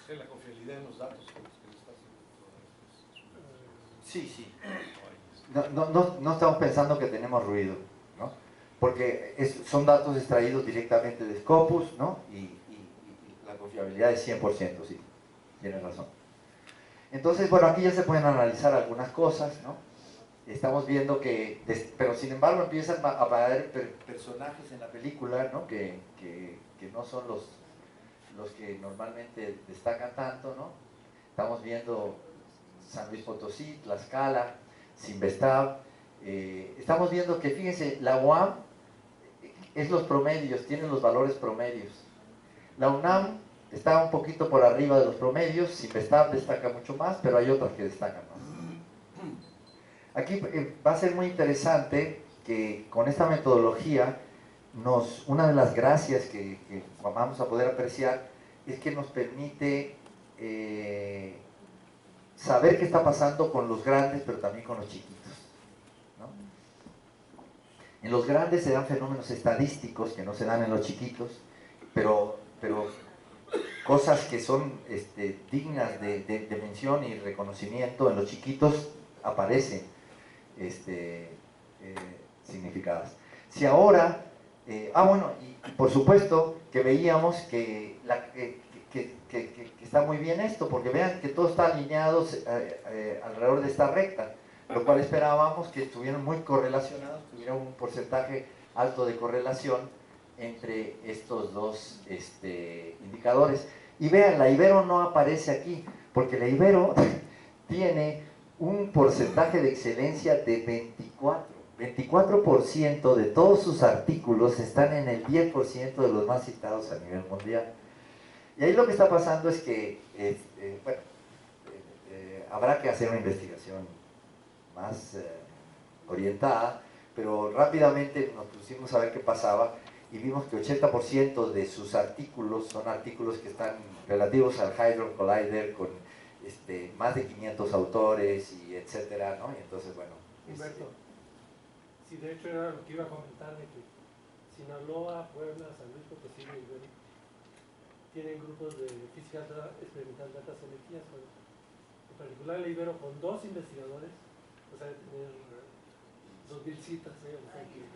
La confiabilidad en los datos con los que se está haciendo todas estas. Sí, sí. No estamos pensando que tenemos ruido, ¿no? Porque son datos extraídos directamente de Scopus, ¿no? Y la confiabilidad es 100%, sí, tienes razón. Entonces, bueno, aquí ya se pueden analizar algunas cosas, ¿no? Estamos viendo que, pero sin embargo empiezan a aparecer personajes en la película, ¿no? Que no son los que normalmente destacan tanto, ¿no? Estamos viendo San Luis Potosí, Tlaxcala, Sinvestav. Estamos viendo que, fíjense, la UAM es los promedios, tiene los valores promedios. La UNAM está un poquito por arriba de los promedios, Sinvestav destaca mucho más, pero hay otras que destacan más. Aquí va a ser muy interesante que con esta metodología, una de las gracias que vamos a poder apreciar es que nos permite saber qué está pasando con los grandes, pero también con los chiquitos, ¿no? En los grandes se dan fenómenos estadísticos que no se dan en los chiquitos, pero cosas que son dignas de mención y reconocimiento en los chiquitos aparecen significadas. Si ahora, bueno, y por supuesto que veíamos que está muy bien esto, porque vean que todo está alineado alrededor de esta recta, lo cual esperábamos que estuvieran muy correlacionados, tuviera un porcentaje alto de correlación entre estos dos indicadores. Y vean, la Ibero no aparece aquí, porque la Ibero tiene un porcentaje de excelencia de 24% de todos sus artículos están en el 10% de los más citados a nivel mundial. Y ahí lo que está pasando es que, bueno, habrá que hacer una investigación más orientada, pero rápidamente nos pusimos a ver qué pasaba y vimos que 80% de sus artículos son artículos que están relativos al Hadron Collider con más de 500 autores y etcétera, ¿no? Y entonces, bueno... Humberto, sí, de hecho era lo que iba a comentar, de que Sinaloa, Puebla, San Luis Potosí y Ibero tienen grupos de física experimental de altas energías, en particular el Ibero con 2 investigadores, o sea, de tener 2000 citas,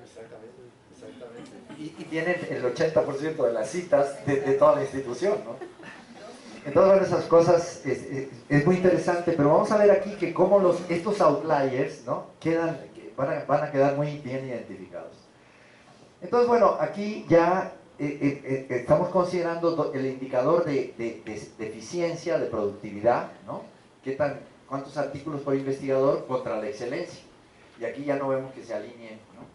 Exactamente. Y tienen el 80% de las citas de toda la institución, ¿no? Entonces, bueno, esas cosas es muy interesante, pero vamos a ver aquí que cómo estos outliers, ¿no? van a quedar muy bien identificados. Entonces, bueno, aquí ya estamos considerando el indicador de eficiencia, de productividad, ¿no? ¿Cuántos artículos por investigador contra la excelencia? Y aquí ya no vemos que se alineen, ¿no?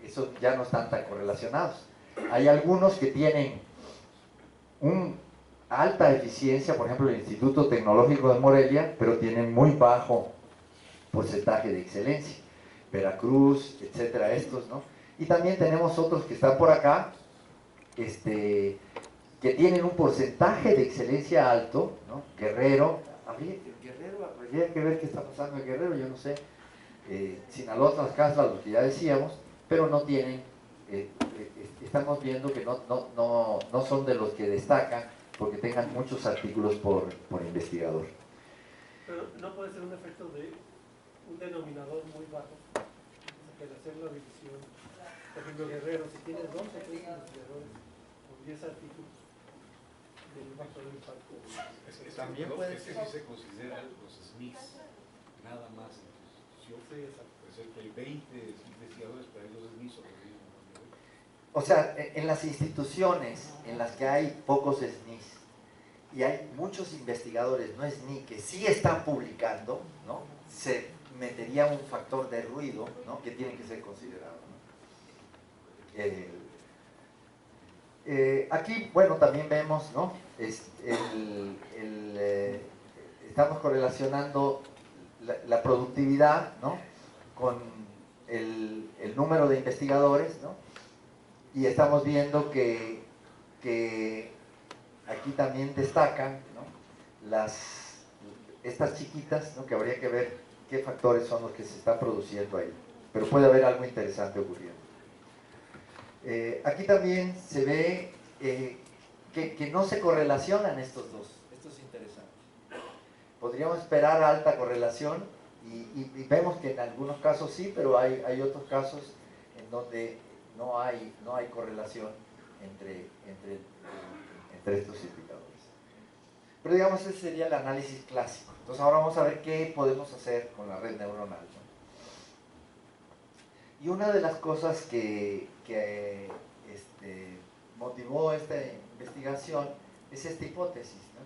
Esos ya no están tan correlacionados. Hay algunos que tienen alta eficiencia, por ejemplo el Instituto Tecnológico de Morelia, pero tienen muy bajo porcentaje de excelencia. Veracruz, etcétera, estos, ¿no? Y también tenemos otros que están por acá, que tienen un porcentaje de excelencia alto, ¿no? Guerrero, habría que ver qué está pasando en Guerrero, yo no sé. Sinaloa, Tlaxcala, los que ya decíamos, pero no tienen, estamos viendo que no son de los que destacan porque tengan muchos artículos por investigador. Pero no puede ser un efecto de un denominador muy bajo, o sea, que al hacer la división, por ejemplo Guerrero, si tienes 2 o 3 investigadores con 10 artículos, del factor de impacto. También puede ser que se consideran los SNIs, nada más en tu institución. Sí, exacto. Puede ser que hay 20 investigadores para los SNIs o los 10. O sea, en las instituciones en las que hay pocos SNIs y hay muchos investigadores no SNI que sí están publicando, ¿no? Se metería un factor de ruido, ¿no? Que tiene que ser considerado, ¿no? Aquí, bueno, también vemos, ¿no? Estamos correlacionando la productividad, ¿no? Con el número de investigadores, ¿no? y estamos viendo que aquí también destacan, ¿no?, estas chiquitas, ¿no?, que habría que ver qué factores son los que se están produciendo ahí, pero puede haber algo interesante ocurriendo. Aquí también se ve que no se correlacionan estos dos. Esto es interesante. Podríamos esperar alta correlación y vemos que en algunos casos sí, pero hay otros casos en donde no hay correlación entre estos indicadores. Pero digamos, ese sería el análisis clásico. Entonces ahora vamos a ver qué podemos hacer con la red neuronal, ¿no? Y una de las cosas que motivó esta investigación es esta hipótesis, ¿no?,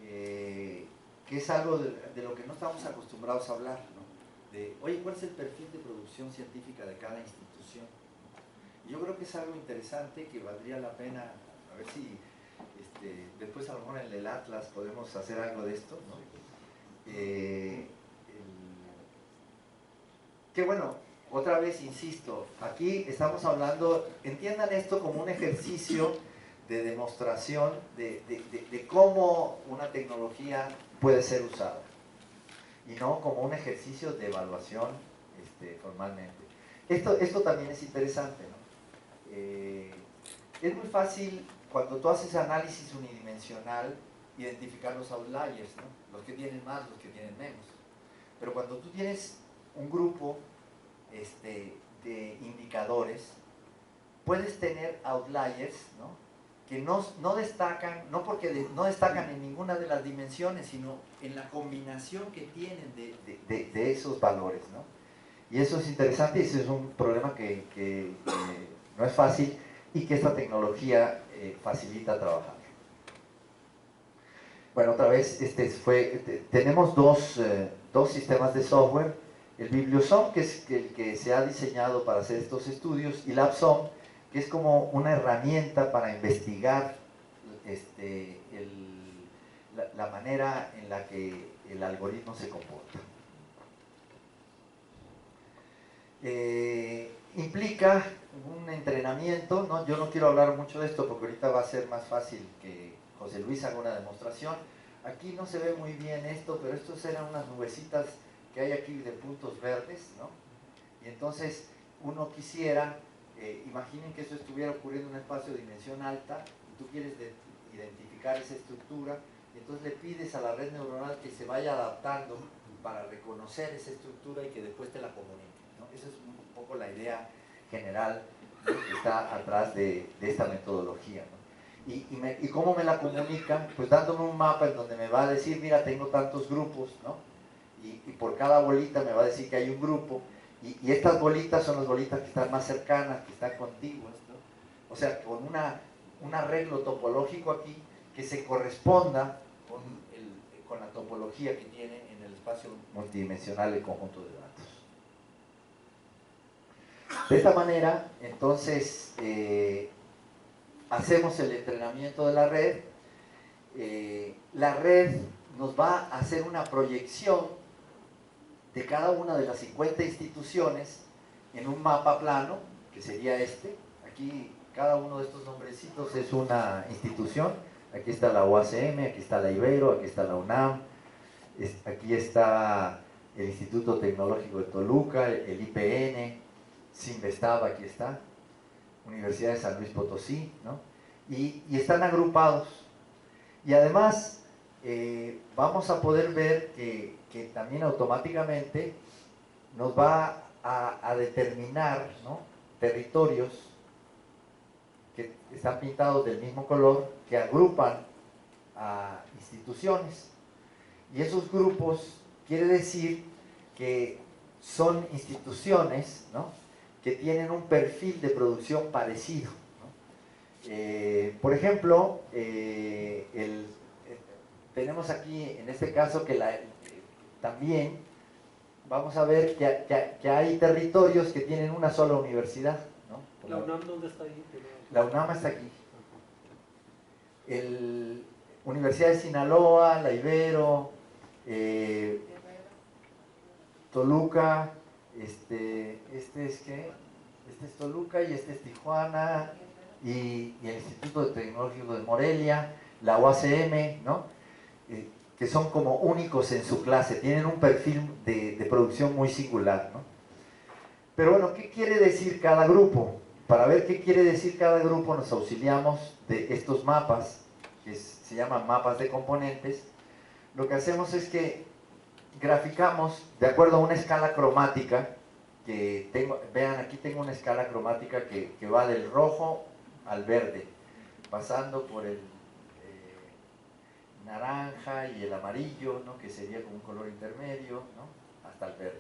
que es algo de lo que no estamos acostumbrados a hablar, ¿no?, de, oye, ¿cuál es el perfil de producción científica de cada institución? Y yo creo que es algo interesante que valdría la pena, a ver si después a lo mejor en el Atlas podemos hacer algo de esto, ¿no? Que bueno, otra vez insisto, aquí estamos hablando, entiendan esto como un ejercicio de demostración de cómo una tecnología puede ser usada, y no como un ejercicio de evaluación formalmente. Esto también es interesante, ¿no? Es muy fácil, cuando tú haces análisis unidimensional, identificar los outliers, ¿no?, los que tienen más, los que tienen menos. Pero cuando tú tienes un grupo de indicadores, puedes tener outliers, ¿no?, que no destacan, no porque no destacan en ninguna de las dimensiones, sino en la combinación que tienen de esos valores, ¿no? Y eso es interesante, y ese es un problema que no es fácil y que esta tecnología facilita trabajar. Bueno, otra vez, tenemos dos sistemas de software: el BiblioSOM, que es el que se ha diseñado para hacer estos estudios, y LabSOM, que es como una herramienta para investigar la manera en la que el algoritmo se comporta. Implica un entrenamiento, ¿no? Yo no quiero hablar mucho de esto porque ahorita va a ser más fácil que José Luis haga una demostración. Aquí no se ve muy bien esto, pero estos eran unas nubecitas que hay aquí de puntos verdes, ¿no? Y entonces uno quisiera, imaginen que eso estuviera ocurriendo en un espacio de dimensión alta, y tú quieres identificar esa estructura, y entonces le pides a la red neuronal que se vaya adaptando para reconocer esa estructura y que después te la comunique, ¿no? Esa es un poco la idea general, ¿no?, que está atrás de esta metodología, ¿no? ¿Y cómo me la comunica? Pues dándome un mapa en donde me va a decir, mira, tengo tantos grupos, ¿no? Y por cada bolita me va a decir que hay un grupo, y estas bolitas son las bolitas que están más cercanas, que están contiguas, ¿no? O sea, con un arreglo topológico aquí que se corresponda con la topología que tiene en el espacio multidimensional el conjunto de datos. De esta manera, entonces, hacemos el entrenamiento de la red. La red nos va a hacer una proyección de cada una de las 50 instituciones en un mapa plano, que sería este. Aquí cada uno de estos nombrecitos es una institución. Aquí está la UACM, aquí está la Ibero, aquí está la UNAM, aquí está el Instituto Tecnológico de Toluca, el IPN, Cinvestav, aquí está, Universidad de San Luis Potosí, ¿no? Y están agrupados. Y además vamos a poder ver que también automáticamente nos va a determinar, ¿no?, territorios que están pintados del mismo color, que agrupan a instituciones. Y esos grupos quiere decir que son instituciones, ¿no?, que tienen un perfil de producción parecido, ¿no? Por ejemplo, tenemos aquí, en este caso, que también vamos a ver que hay territorios que tienen una sola universidad, ¿no? ¿La UNAM dónde está ahí? La UNAM está aquí. Universidad de Sinaloa, la Ibero, Toluca, este es que Este es Toluca y este es Tijuana y el Instituto Tecnológico de Morelia, la UACM, ¿no? Que son como únicos en su clase, tienen un perfil de producción muy singular, ¿no? Pero bueno, ¿qué quiere decir cada grupo? Para ver qué quiere decir cada grupo nos auxiliamos de estos mapas, que se llaman mapas de componentes. Lo que hacemos es que graficamos de acuerdo a una escala cromática, que tengo, vean, aquí tengo una escala cromática que va del rojo al verde, pasando por el naranja y el amarillo, ¿no? Que sería como un color intermedio, ¿no? Hasta el verde.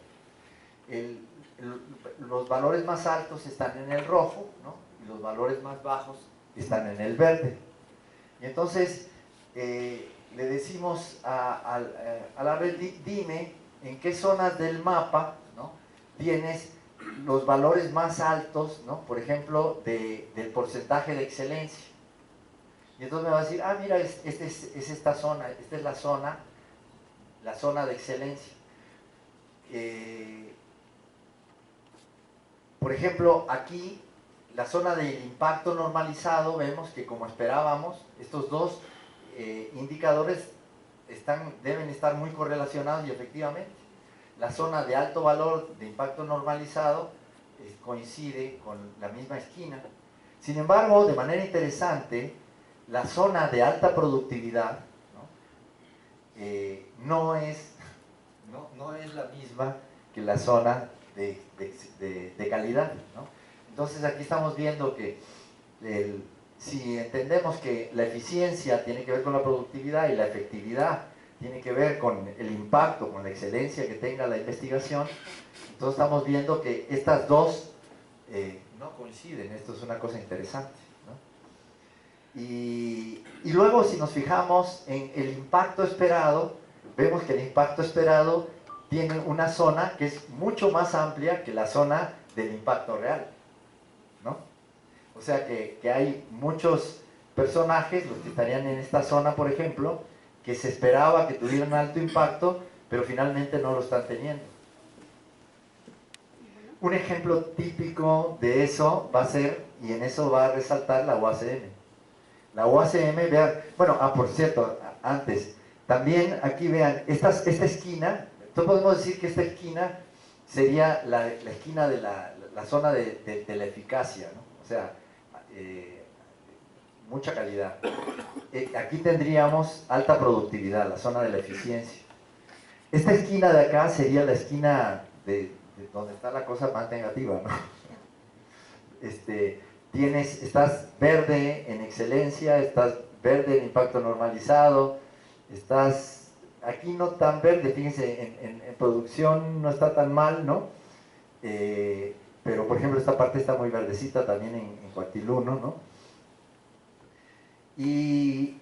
Los valores más altos están en el rojo, ¿no? Y los valores más bajos están en el verde. Y entonces le decimos a la red, dime en qué zonas del mapa, ¿no? Tienes los valores más altos, ¿no? Por ejemplo, del porcentaje de excelencia. Y entonces me va a decir, ah, mira, es esta zona, esta es la zona de excelencia. Por ejemplo, aquí, la zona del impacto normalizado, vemos que como esperábamos, estos dos indicadores deben estar muy correlacionados y efectivamente, la zona de alto valor de impacto normalizado coincide con la misma esquina. Sin embargo, de manera interesante, la zona de alta productividad, ¿no? No es la misma que la zona de calidad, ¿no? Entonces aquí estamos viendo que si entendemos que la eficiencia tiene que ver con la productividad y la efectividad tiene que ver con el impacto, con la excelencia que tenga la investigación, entonces estamos viendo que estas dos no coinciden. Esto es una cosa interesante, ¿no? Y luego, si nos fijamos en el impacto esperado, vemos que el impacto esperado tiene una zona que es mucho más amplia que la zona del impacto real, ¿no? O sea que hay muchos personajes, los que estarían en esta zona, por ejemplo, que se esperaba que tuvieran alto impacto, pero finalmente no lo están teniendo. Un ejemplo típico de eso va a ser, y en eso va a resaltar la UACM. La UACM, vean, bueno, por cierto, antes, también aquí vean, esta esquina, entonces podemos decir que esta esquina sería la esquina de la zona de la eficacia, ¿no? O sea, mucha calidad. Aquí tendríamos alta productividad, la zona de la eficiencia. Esta esquina de acá sería la esquina de donde está la cosa más negativa, ¿no? Estás verde en excelencia, estás verde en impacto normalizado, estás aquí no tan verde, fíjense, en producción no está tan mal, ¿no? Pero por ejemplo esta parte está muy verdecita también en cuartil 1, ¿no? Y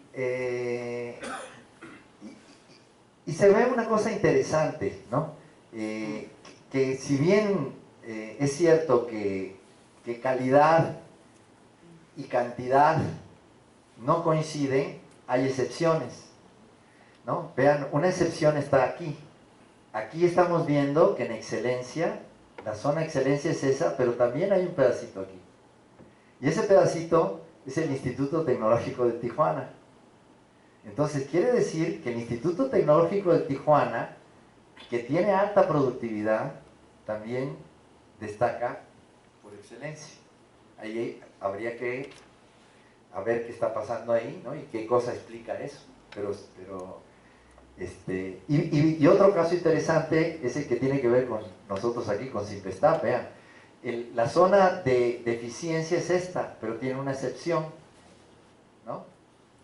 se ve una cosa interesante, ¿no? Que si bien es cierto que calidad y cantidad no coinciden, hay excepciones, ¿no? Vean, una excepción está aquí. Aquí estamos viendo que en excelencia, la zona de excelencia es esa, pero también hay un pedacito aquí. Y ese pedacito es el Instituto Tecnológico de Tijuana. Entonces quiere decir que el Instituto Tecnológico de Tijuana, que tiene alta productividad, también destaca por excelencia. Ahí habría que ver qué está pasando ahí, ¿no? Y qué cosa explica eso. Y otro caso interesante es el que tiene que ver con nosotros aquí, con Simpestap. Vean, la zona de eficiencia es esta, pero tiene una excepción, ¿no?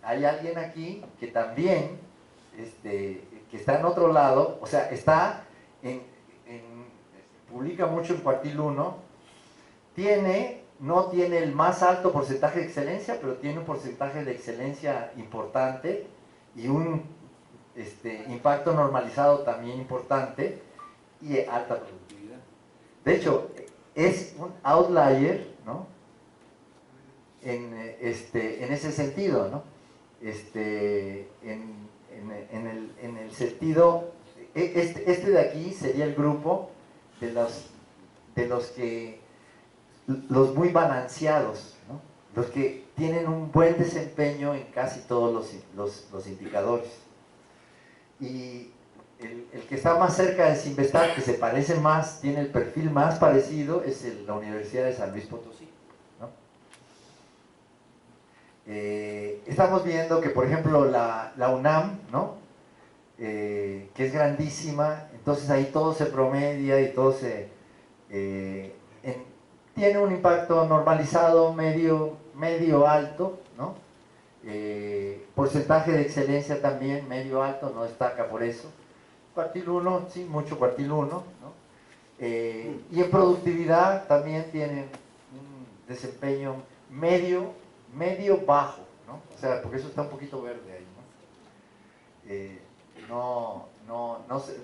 Hay alguien aquí que también, que está en otro lado, o sea, publica mucho en cuartil 1, no tiene el más alto porcentaje de excelencia, pero tiene un porcentaje de excelencia importante y un impacto normalizado también importante y alta productividad. De hecho, es un outlier, ¿no? En ese sentido, ¿no? En el sentido, de aquí sería el grupo de los que los muy balanceados, ¿no? Los que tienen un buen desempeño en casi todos los indicadores. Y el que está más cerca de Sinvestar, que se parece más, tiene el perfil más parecido, es la Universidad de San Luis Potosí, ¿no? Estamos viendo que, por ejemplo, la UNAM, ¿no? Que es grandísima, entonces ahí todo se promedia y todo tiene un impacto normalizado medio alto, ¿no? Porcentaje de excelencia también medio alto, no destaca por eso. Cuartil 1, sí, mucho cuartil 1, ¿no? Y en productividad también tienen un desempeño medio bajo, ¿no? O sea, porque eso está un poquito verde ahí, ¿no?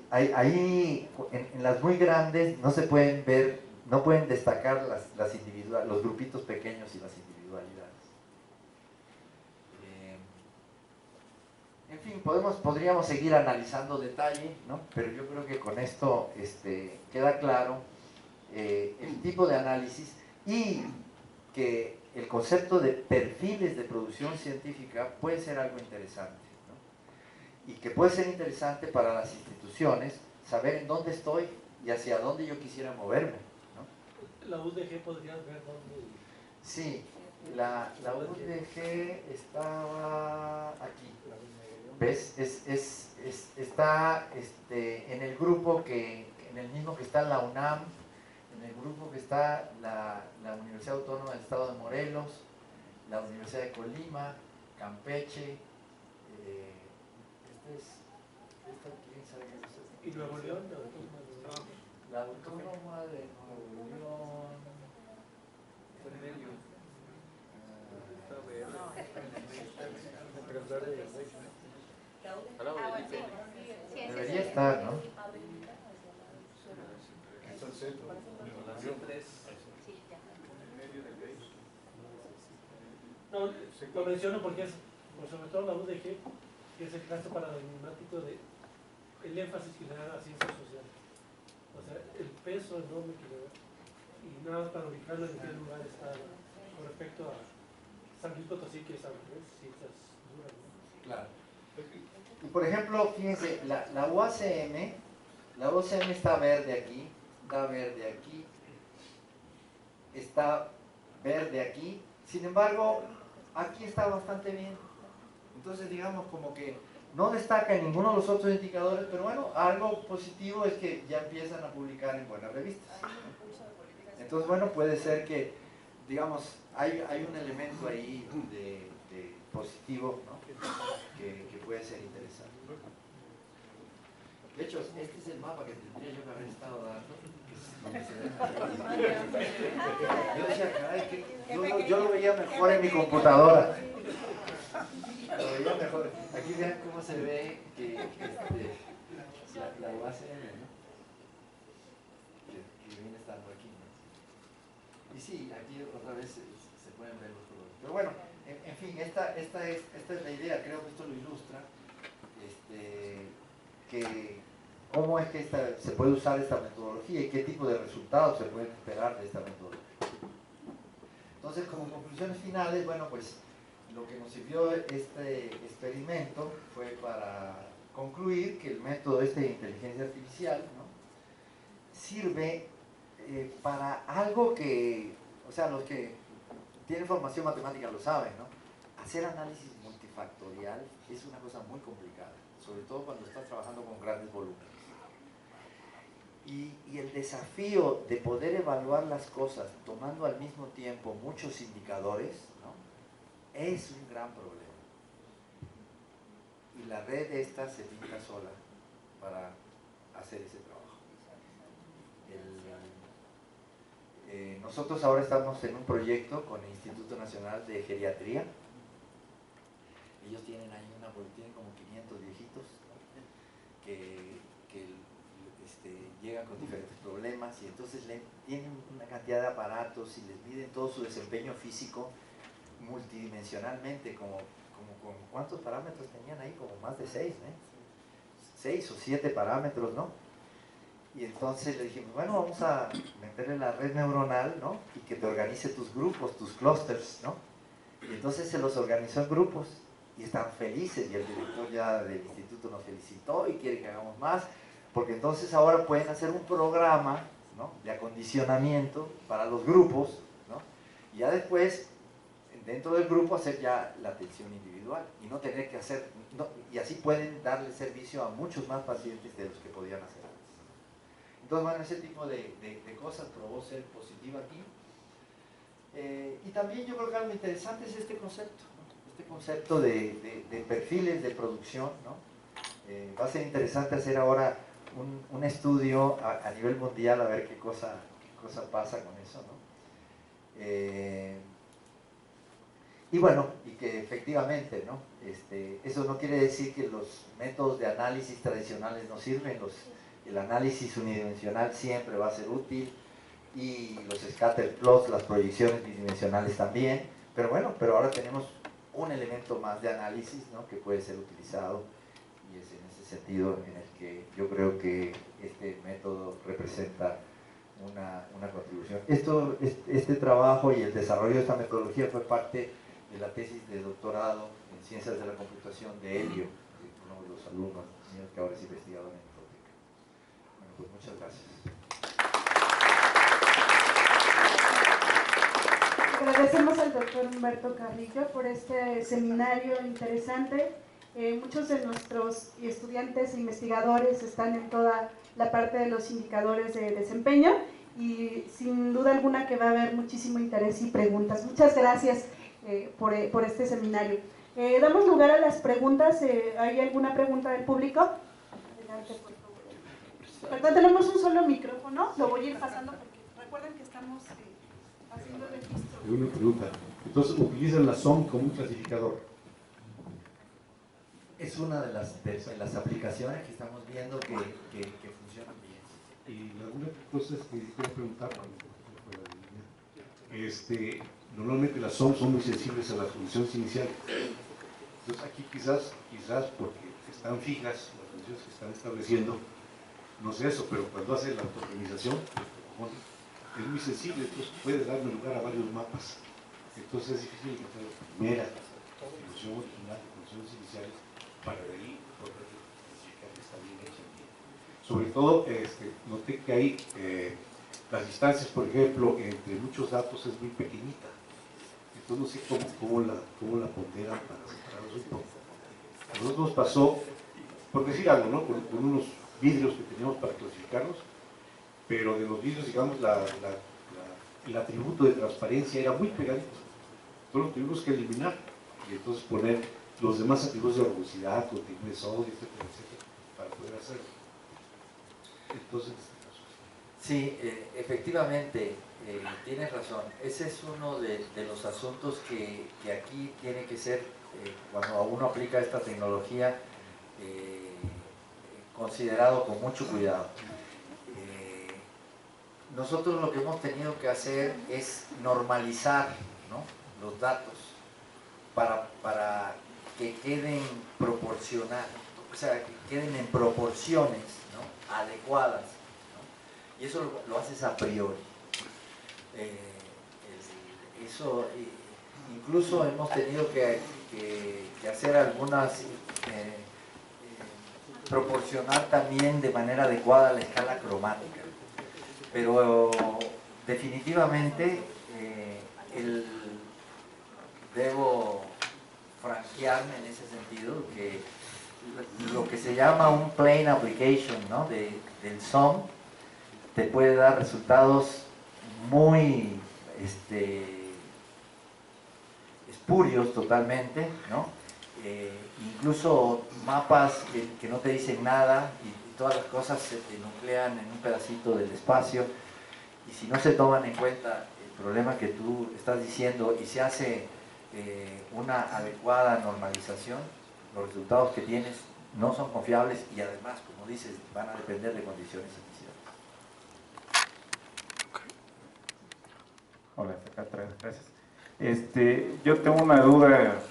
Ahí en las muy grandes no se pueden ver, no pueden destacar los grupitos pequeños y las individualidades. En fin, podríamos seguir analizando detalle, ¿no? Pero yo creo que con esto queda claro el tipo de análisis y que el concepto de perfiles de producción científica puede ser algo interesante, ¿no? Y que puede ser interesante para las instituciones saber en dónde estoy y hacia dónde yo quisiera moverme, ¿no? La UDG podrías ver dónde... Sí, la UDG estaba aquí. ¿Ves? Está en el grupo en el mismo que está la UNAM, en el grupo que está la Universidad Autónoma del Estado de Morelos, la Universidad de Colima, Campeche, ¿quién sabe qué es esto? ¿Y Nuevo León? La Autónoma de Nuevo León. Debería estar, ¿no? Está el centro. No, lo menciono porque pues sobre todo la UDG, que es el caso paradigmático de el énfasis que le da a las ciencias sociales. O sea, el peso enorme que le da. Y nada más para ubicarlo en qué lugar está con respecto a San Luis Potosí, que es al revés, ciencias duras, ¿no? Claro. Y por ejemplo, fíjense, la UACM está verde aquí, está verde aquí, sin embargo, aquí está bastante bien. Entonces, digamos, como que no destaca en ninguno de los otros indicadores, pero bueno, algo positivo es que ya empiezan a publicar en buenas revistas. Entonces, bueno, puede ser que, digamos, hay un elemento ahí de positivo, ¿no? que puede ser interesante. De hecho, este es el mapa que tendría yo que haber estado dando. Yo decía, caray, yo lo veía mejor en mi computadora. Lo veía mejor. Aquí vean cómo se ve que la UACM, ¿no? Que viene estando aquí, ¿no? Y sí, aquí otra vez se pueden ver los colores. Pero bueno, en fin, esta es la idea, creo que esto lo ilustra. Que cómo es que se puede usar esta metodología y qué tipo de resultados se pueden esperar de esta metodología. Entonces, como conclusiones finales, bueno, pues lo que nos sirvió este experimento fue para concluir que el método de inteligencia artificial, ¿no? Sirve para algo que, o sea, los que tienen formación matemática lo saben, ¿no? Hacer análisis multifactorial es una cosa muy complicada, sobre todo cuando estás trabajando con grandes volúmenes. Y el desafío de poder evaluar las cosas tomando al mismo tiempo muchos indicadores, ¿no? Es un gran problema. Y la red esta se pinta sola para hacer ese trabajo. Nosotros ahora estamos en un proyecto con el Instituto Nacional de Geriatría. Ellos tienen ahí tienen como 500 viejitos, ¿no? que llegan con diferentes problemas y entonces tienen una cantidad de aparatos y les miden todo su desempeño físico multidimensionalmente, como con ¿cuántos parámetros tenían ahí? Como más de 6, ¿eh? 6 o 7 parámetros, ¿no? Y entonces le dijimos, bueno, vamos a meterle la red neuronal, ¿no? Y que te organice tus grupos, tus clusters, ¿no? Y entonces se los organizó en grupos y están felices, y el director ya del instituto nos felicitó y quiere que hagamos más, porque entonces ahora pueden hacer un programa, ¿no?, de acondicionamiento para los grupos, ¿no? Y ya después, dentro del grupo, hacer ya la atención individual y no tener que hacer, y así pueden darle servicio a muchos más pacientes de los que podían hacer antes. Entonces, bueno, ese tipo de cosas probó ser positiva aquí. Y también yo creo que algo interesante es este concepto, ¿no? Este concepto de perfiles de producción, ¿no? Va a ser interesante hacer ahora un estudio a nivel mundial a ver qué cosa pasa con eso, ¿no? Y bueno, y que efectivamente, ¿no? Eso no quiere decir que los métodos de análisis tradicionales no sirven, el análisis unidimensional siempre va a ser útil, y los scatter plots, las proyecciones bidimensionales también, pero bueno, pero ahora tenemos un elemento más de análisis, ¿no?, que puede ser utilizado, y es en ese sentido en el que yo creo que este método representa una contribución. Este trabajo y el desarrollo de esta metodología fue parte de la tesis de doctorado en Ciencias de la Computación de Helio, uno de los alumnos míos que ahora es investigador en Infotec. Bueno, pues muchas gracias. Agradecemos al doctor Humberto Carrillo por este seminario interesante. Muchos de nuestros estudiantes e investigadores están en toda la parte de los indicadores de desempeño y sin duda alguna que va a haber muchísimo interés y preguntas. Muchas gracias por este seminario. Damos lugar a las preguntas. ¿Hay alguna pregunta del público? Adelante, por favor. Perdón, tenemos un solo micrófono, lo voy a ir pasando porque recuerden que estamos haciendo registro. Una pregunta. Entonces, ¿utilizan la SOM como un clasificador? Es una de las aplicaciones que estamos viendo que funcionan bien. Y alguna cosa que quiero preguntar, normalmente las SOM son muy sensibles a las funciones iniciales. Entonces aquí quizás porque están fijas las funciones que están estableciendo, no sé eso, pero cuando hace la autoorganización, es muy sensible, entonces puede darme lugar a varios mapas. Entonces es difícil encontrar la primera función original de funciones iniciales para de ahí poder identificar que está bien hecha. Sobre todo, noté que hay las distancias, por ejemplo, entre muchos datos es muy pequeñita. Entonces no sé cómo la ponderan para separarlos un poco. A nosotros nos pasó, por decir algo, ¿no?, con unos vidrios que teníamos para clasificarlos, pero de los vidrios, digamos, el atributo de transparencia era muy pegadito. Entonces lo tuvimos que eliminar y entonces poner los demás atributos de rugosidad, contenido de sodio, etcétera, para poder hacerlo. Entonces, sí, efectivamente, tienes razón. Ese es uno de los asuntos que aquí tiene que ser, cuando uno aplica esta tecnología, considerado con mucho cuidado. Nosotros lo que hemos tenido que hacer es normalizar, ¿no?, los datos para que queden proporcionados, o sea, que queden en proporciones, ¿no?, adecuadas, ¿no? Y eso lo haces a priori. Eso, incluso hemos tenido que hacer algunas, proporcionar también de manera adecuada la escala cromática. Pero definitivamente debo franquearme en ese sentido, que lo que se llama un plane application, ¿no?, del SOM te puede dar resultados muy espurios totalmente, ¿no? Incluso mapas que no te dicen nada y todas las cosas se te nuclean en un pedacito del espacio, y si no se toman en cuenta el problema que tú estás diciendo y se hace una adecuada normalización, los resultados que tienes no son confiables y además, como dices, van a depender de condiciones iniciales. Hola, gracias. Yo tengo una duda,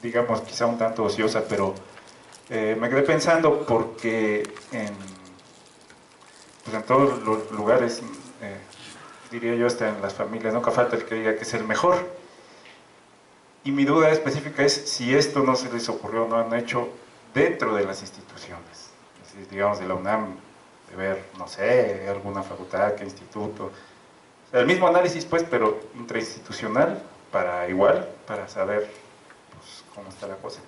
digamos, quizá un tanto ociosa, pero me quedé pensando porque pues en todos los lugares, diría yo, hasta en las familias, nunca falta el que diga que es el mejor. Y mi duda específica es si esto no se les ocurrió, no han hecho dentro de las instituciones, así, digamos de la UNAM, de ver, no sé, alguna facultad, qué instituto, o sea, el mismo análisis pues, pero intrainstitucional, para saber pues, cómo está la cosa.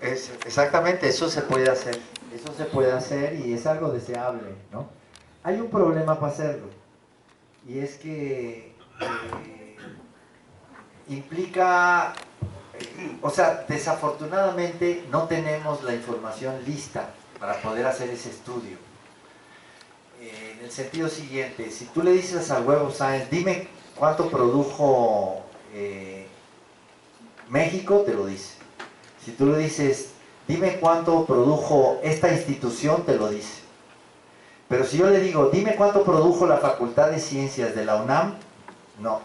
Exactamente, eso se puede hacer y es algo deseable, ¿no? Hay un problema para hacerlo, y es que implica, o sea, desafortunadamente no tenemos la información lista para poder hacer ese estudio. En el sentido siguiente, si tú le dices al Web of Science, dime cuánto produjo México, te lo dice. Si tú le dices, dime cuánto produjo esta institución, te lo dice. Pero si yo le digo, dime cuánto produjo la Facultad de Ciencias de la UNAM, no.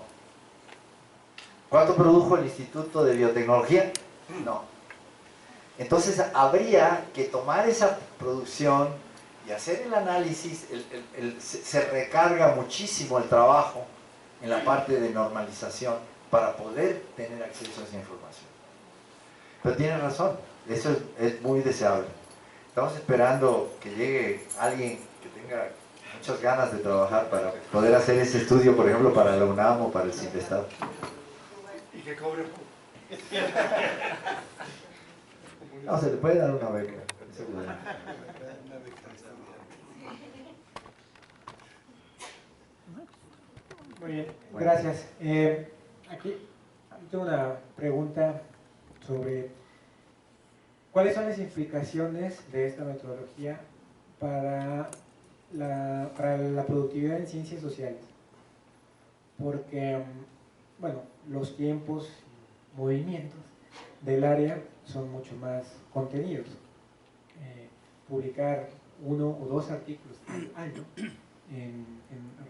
¿Cuánto produjo el Instituto de Biotecnología? No. Entonces habría que tomar esa producción y hacer el análisis, se recarga muchísimo el trabajo en la parte de normalización para poder tener acceso a esa información. Pero tiene razón, eso es muy deseable. Estamos esperando que llegue alguien que tenga muchas ganas de trabajar para poder hacer ese estudio, por ejemplo, para la UNAM o para el CINVESTAD. Y que cobre. No, se le puede dar una beca. Muy bien, gracias. Aquí tengo una pregunta sobre cuáles son las implicaciones de esta metodología para la productividad en ciencias sociales. Porque, bueno, los tiempos, movimientos del área son mucho más contenidos. Publicar 1 o 2 artículos al año en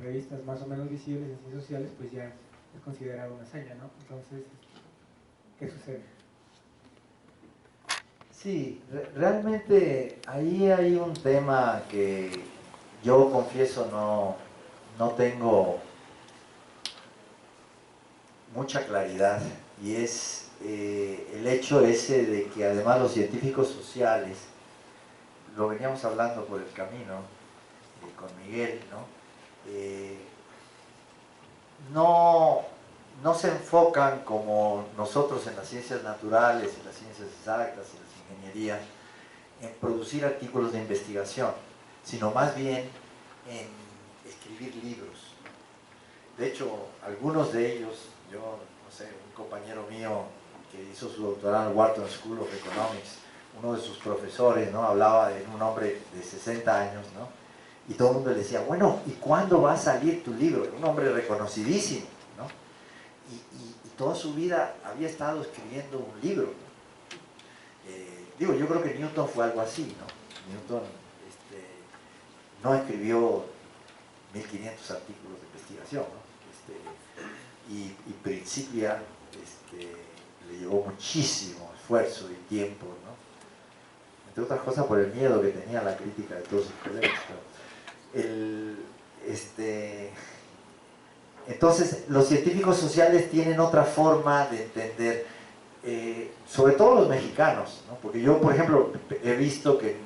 revistas más o menos visibles en ciencias sociales, pues ya es considerado una hazaña, ¿no? Entonces, ¿qué sucede? Sí, realmente ahí hay un tema que yo confieso no tengo mucha claridad, y es el hecho ese de que además los científicos sociales, lo veníamos hablando por el camino con Miguel, no se enfocan como nosotros en las ciencias naturales, en las ciencias exactas, en las ingenierías, en producir artículos de investigación, sino más bien en escribir libros. De hecho, algunos de ellos, yo no sé, un compañero mío que hizo su doctorado en Wharton School of Economics, uno de sus profesores, ¿no?, hablaba de un hombre de 60 años, ¿no?, y todo el mundo le decía, bueno, ¿y cuándo va a salir tu libro? Un hombre reconocidísimo, ¿no? Y toda su vida había estado escribiendo un libro, ¿no? Yo creo que Newton fue algo así, ¿no? Newton no escribió 1500 artículos de investigación, ¿no? Y Principia le llevó muchísimo esfuerzo y tiempo, ¿no? Entre otras cosas por el miedo que tenía a la crítica de todos sus colegas, ¿no? Entonces, los científicos sociales tienen otra forma de entender, sobre todo los mexicanos, ¿no? Porque yo, por ejemplo, he visto que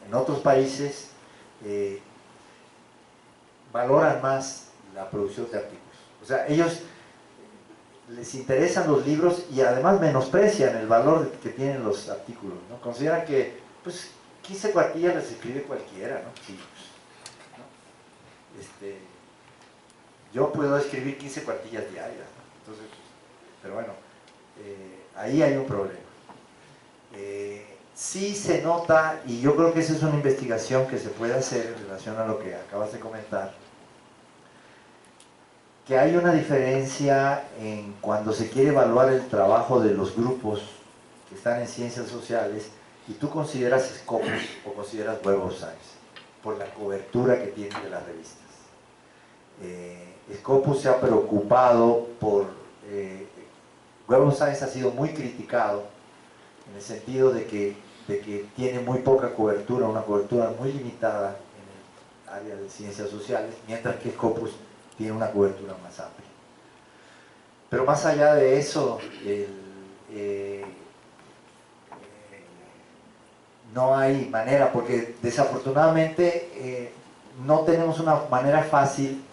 en otros países valoran más la producción de artículos. O sea, ellos les interesan los libros y además menosprecian el valor que tienen los artículos, ¿no? Consideran que, pues, 15 cuartillas les escribe cualquiera, ¿no? Sí, yo puedo escribir 15 cuartillas diarias, ¿no? Entonces, pero bueno, ahí hay un problema. Sí se nota, y yo creo que esa es una investigación que se puede hacer en relación a lo que acabas de comentar, que hay una diferencia en cuando se quiere evaluar el trabajo de los grupos que están en ciencias sociales y tú consideras Scopus o consideras Web of Science por la cobertura que tienen de las revistas. Scopus se ha preocupado por... Web of Science ha sido muy criticado en el sentido de que tiene muy poca cobertura, una cobertura muy limitada área de ciencias sociales, mientras que Scopus tiene una cobertura más amplia. Pero más allá de eso, no hay manera, porque desafortunadamente no tenemos una manera fácil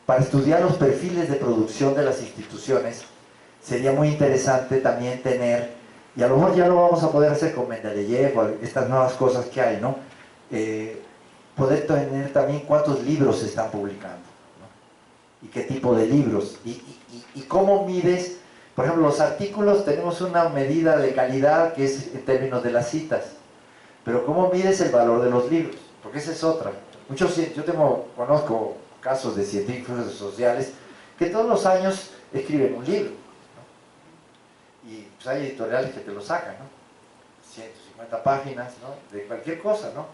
para estudiar los perfiles de producción de las instituciones. Sería muy interesante también tener, y a lo mejor ya lo vamos a poder hacer con Mendeleev o estas nuevas cosas que hay, ¿no? Poder tener también cuántos libros se están publicando, ¿no? Y qué tipo de libros, y cómo mides. Por ejemplo, los artículos tenemos una medida de calidad que es en términos de las citas, pero ¿cómo mides el valor de los libros? Porque esa es otra. Yo conozco casos de científicos sociales que todos los años escriben un libro, ¿no? Y pues hay editoriales que te lo sacan, ¿no? 150 páginas, ¿no? De cualquier cosa, ¿no?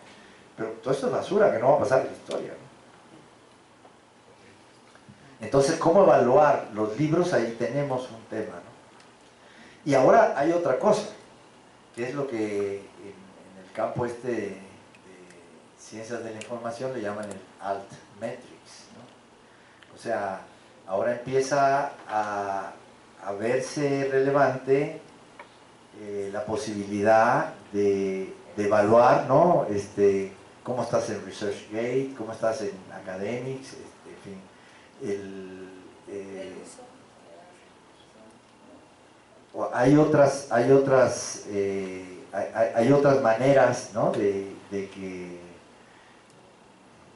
Pero todo esto es basura que no va a pasar en la historia, ¿no? Entonces, ¿cómo evaluar los libros? Ahí tenemos un tema, ¿no? Y ahora hay otra cosa, que es lo que en el campo de ciencias de la información le llaman el altmetrics, ¿no? O sea, ahora empieza a verse relevante la posibilidad de evaluar, ¿no? Cómo estás en ResearchGate, cómo estás en Academics, en fin. Hay otras maneras, ¿no?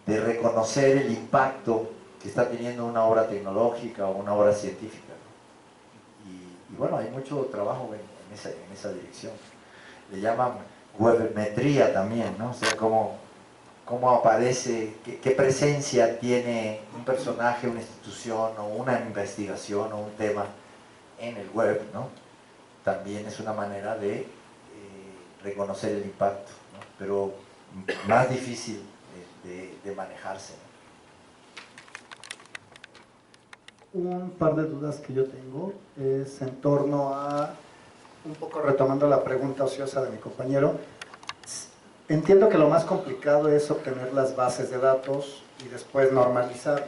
de reconocer el impacto que está teniendo una obra tecnológica o una obra científica, ¿no? Y bueno, hay mucho trabajo en esa dirección. Le llaman webmetría también, ¿no? O sea, cómo aparece, qué presencia tiene un personaje, una institución o una investigación o un tema en el web, ¿no? También es una manera de reconocer el impacto, ¿no? Pero más difícil de manejarse, ¿no? Un par de dudas que yo tengo es en torno a, un poco retomando la pregunta ociosa de mi compañero. Entiendo que lo más complicado es obtener las bases de datos y después normalizarlas.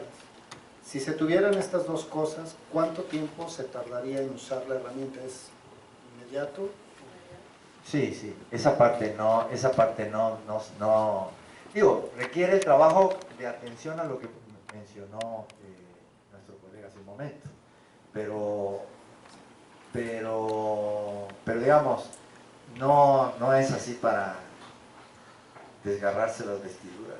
Si se tuvieran estas dos cosas, ¿cuánto tiempo se tardaría en usar la herramienta? ¿Es inmediato? Sí, esa parte no, digo, requiere el trabajo de atención a lo que mencionó nuestro colega hace un momento, pero digamos, no es así para desgarrarse las vestiduras.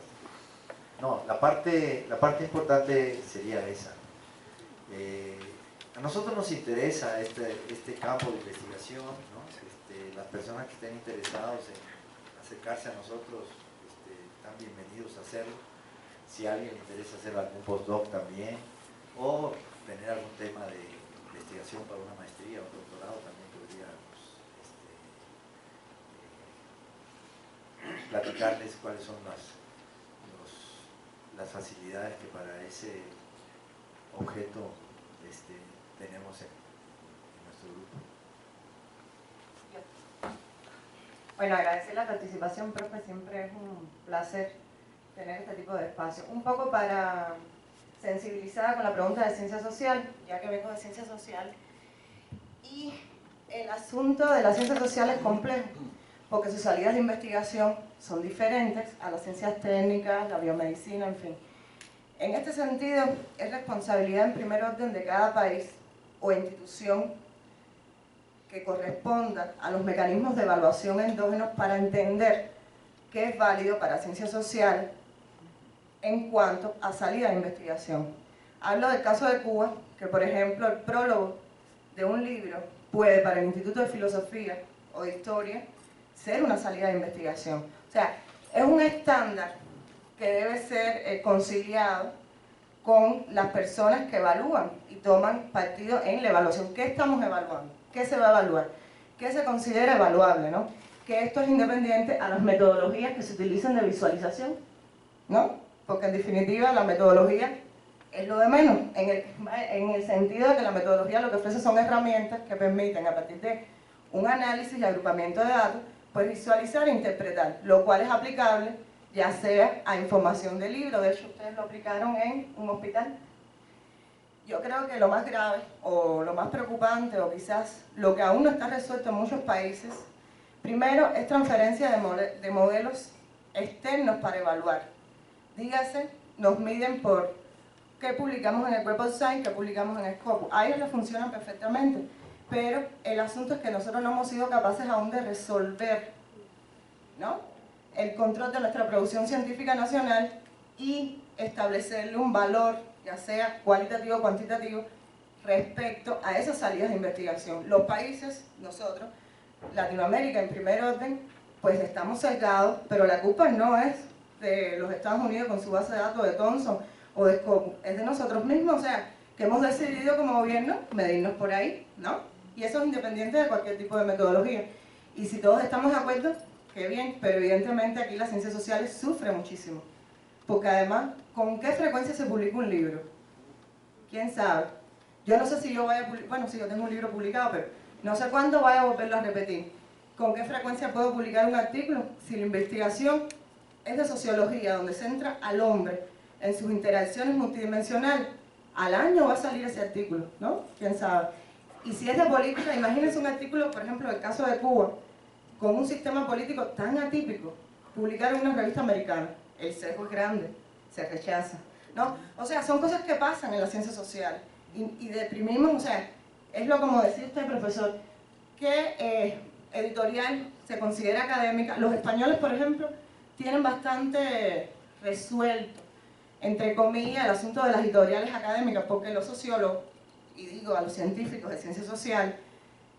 No, la parte importante sería esa. A nosotros nos interesa este campo de investigación, ¿no? Las personas que estén interesados en acercarse a nosotros están bienvenidos a hacerlo. Si a alguien le interesa hacer algún postdoc también, o tener algún tema de investigación para una maestría o doctorado, también podríamos platicarles cuáles son las facilidades que para ese objeto tenemos en nuestro grupo. Bueno, agradecer la participación, profe, siempre es un placer tener este tipo de espacio. Un poco para sensibilizar con la pregunta de ciencia social, ya que vengo de ciencia social, y el asunto de las ciencias sociales es complejo, porque sus salidas de investigación son diferentes a las ciencias técnicas, la biomedicina, en fin. En este sentido, es responsabilidad en primer orden de cada país o institución que corresponda a los mecanismos de evaluación endógenos para entender qué es válido para ciencia social en cuanto a salida de investigación. Hablo del caso de Cuba, que por ejemplo el prólogo de un libro puede para el Instituto de Filosofía o de Historia ser una salida de investigación. O sea, es un estándar que debe ser conciliado con las personas que evalúan y toman partido en la evaluación. ¿Qué estamos evaluando? ¿Qué se va a evaluar? ¿Qué se considera evaluable, ¿no? Que esto es independiente a las metodologías que se utilizan de visualización, ¿no? Porque en definitiva la metodología es lo de menos, en el sentido de que la metodología lo que ofrece son herramientas que permiten a partir de un análisis y agrupamiento de datos pues visualizar e interpretar, lo cual es aplicable ya sea a información de libro. De hecho, ustedes lo aplicaron en un hospital. Yo creo que lo más grave, o lo más preocupante, o quizás lo que aún no está resuelto en muchos países, primero es transferencia de modelos externos para evaluar. Dígase, nos miden por qué publicamos en el Web of Science, qué publicamos en el Scopus. A ellos les funcionan perfectamente, pero el asunto es que nosotros no hemos sido capaces aún de resolver, ¿no?, el control de nuestra producción científica nacional y establecerle un valor, ya sea cualitativo o cuantitativo, respecto a esas salidas de investigación. Los países, nosotros, Latinoamérica en primer orden, pues estamos sesgados, pero la culpa no es de los Estados Unidos con su base de datos de Thomson o de Scopus, es de nosotros mismos, o sea, que hemos decidido como gobierno medirnos por ahí, ¿no? Y eso es independiente de cualquier tipo de metodología. Y si todos estamos de acuerdo, qué bien, pero evidentemente aquí las ciencias sociales sufren muchísimo. Porque además, ¿con qué frecuencia se publica un libro? ¿Quién sabe? Yo no sé si yo vaya a publicar, bueno, sí, yo tengo un libro publicado, pero no sé cuándo vaya a volverlo a repetir. ¿Con qué frecuencia puedo publicar un artículo? Si la investigación es de sociología, donde centra al hombre en sus interacciones multidimensionales, al año va a salir ese artículo, ¿no? ¿Quién sabe? Y si es de política, imagínense un artículo, por ejemplo, del caso de Cuba, con un sistema político tan atípico, publicar en una revista americana. El sesgo es grande, se rechaza, ¿no? O sea, son cosas que pasan en la ciencia social y deprimimos, o sea, es lo como decía usted, profesor, que editorial se considera académica. Los españoles, por ejemplo, tienen bastante resuelto, entre comillas, el asunto de las editoriales académicas, porque los sociólogos, y digo a los científicos de ciencia social,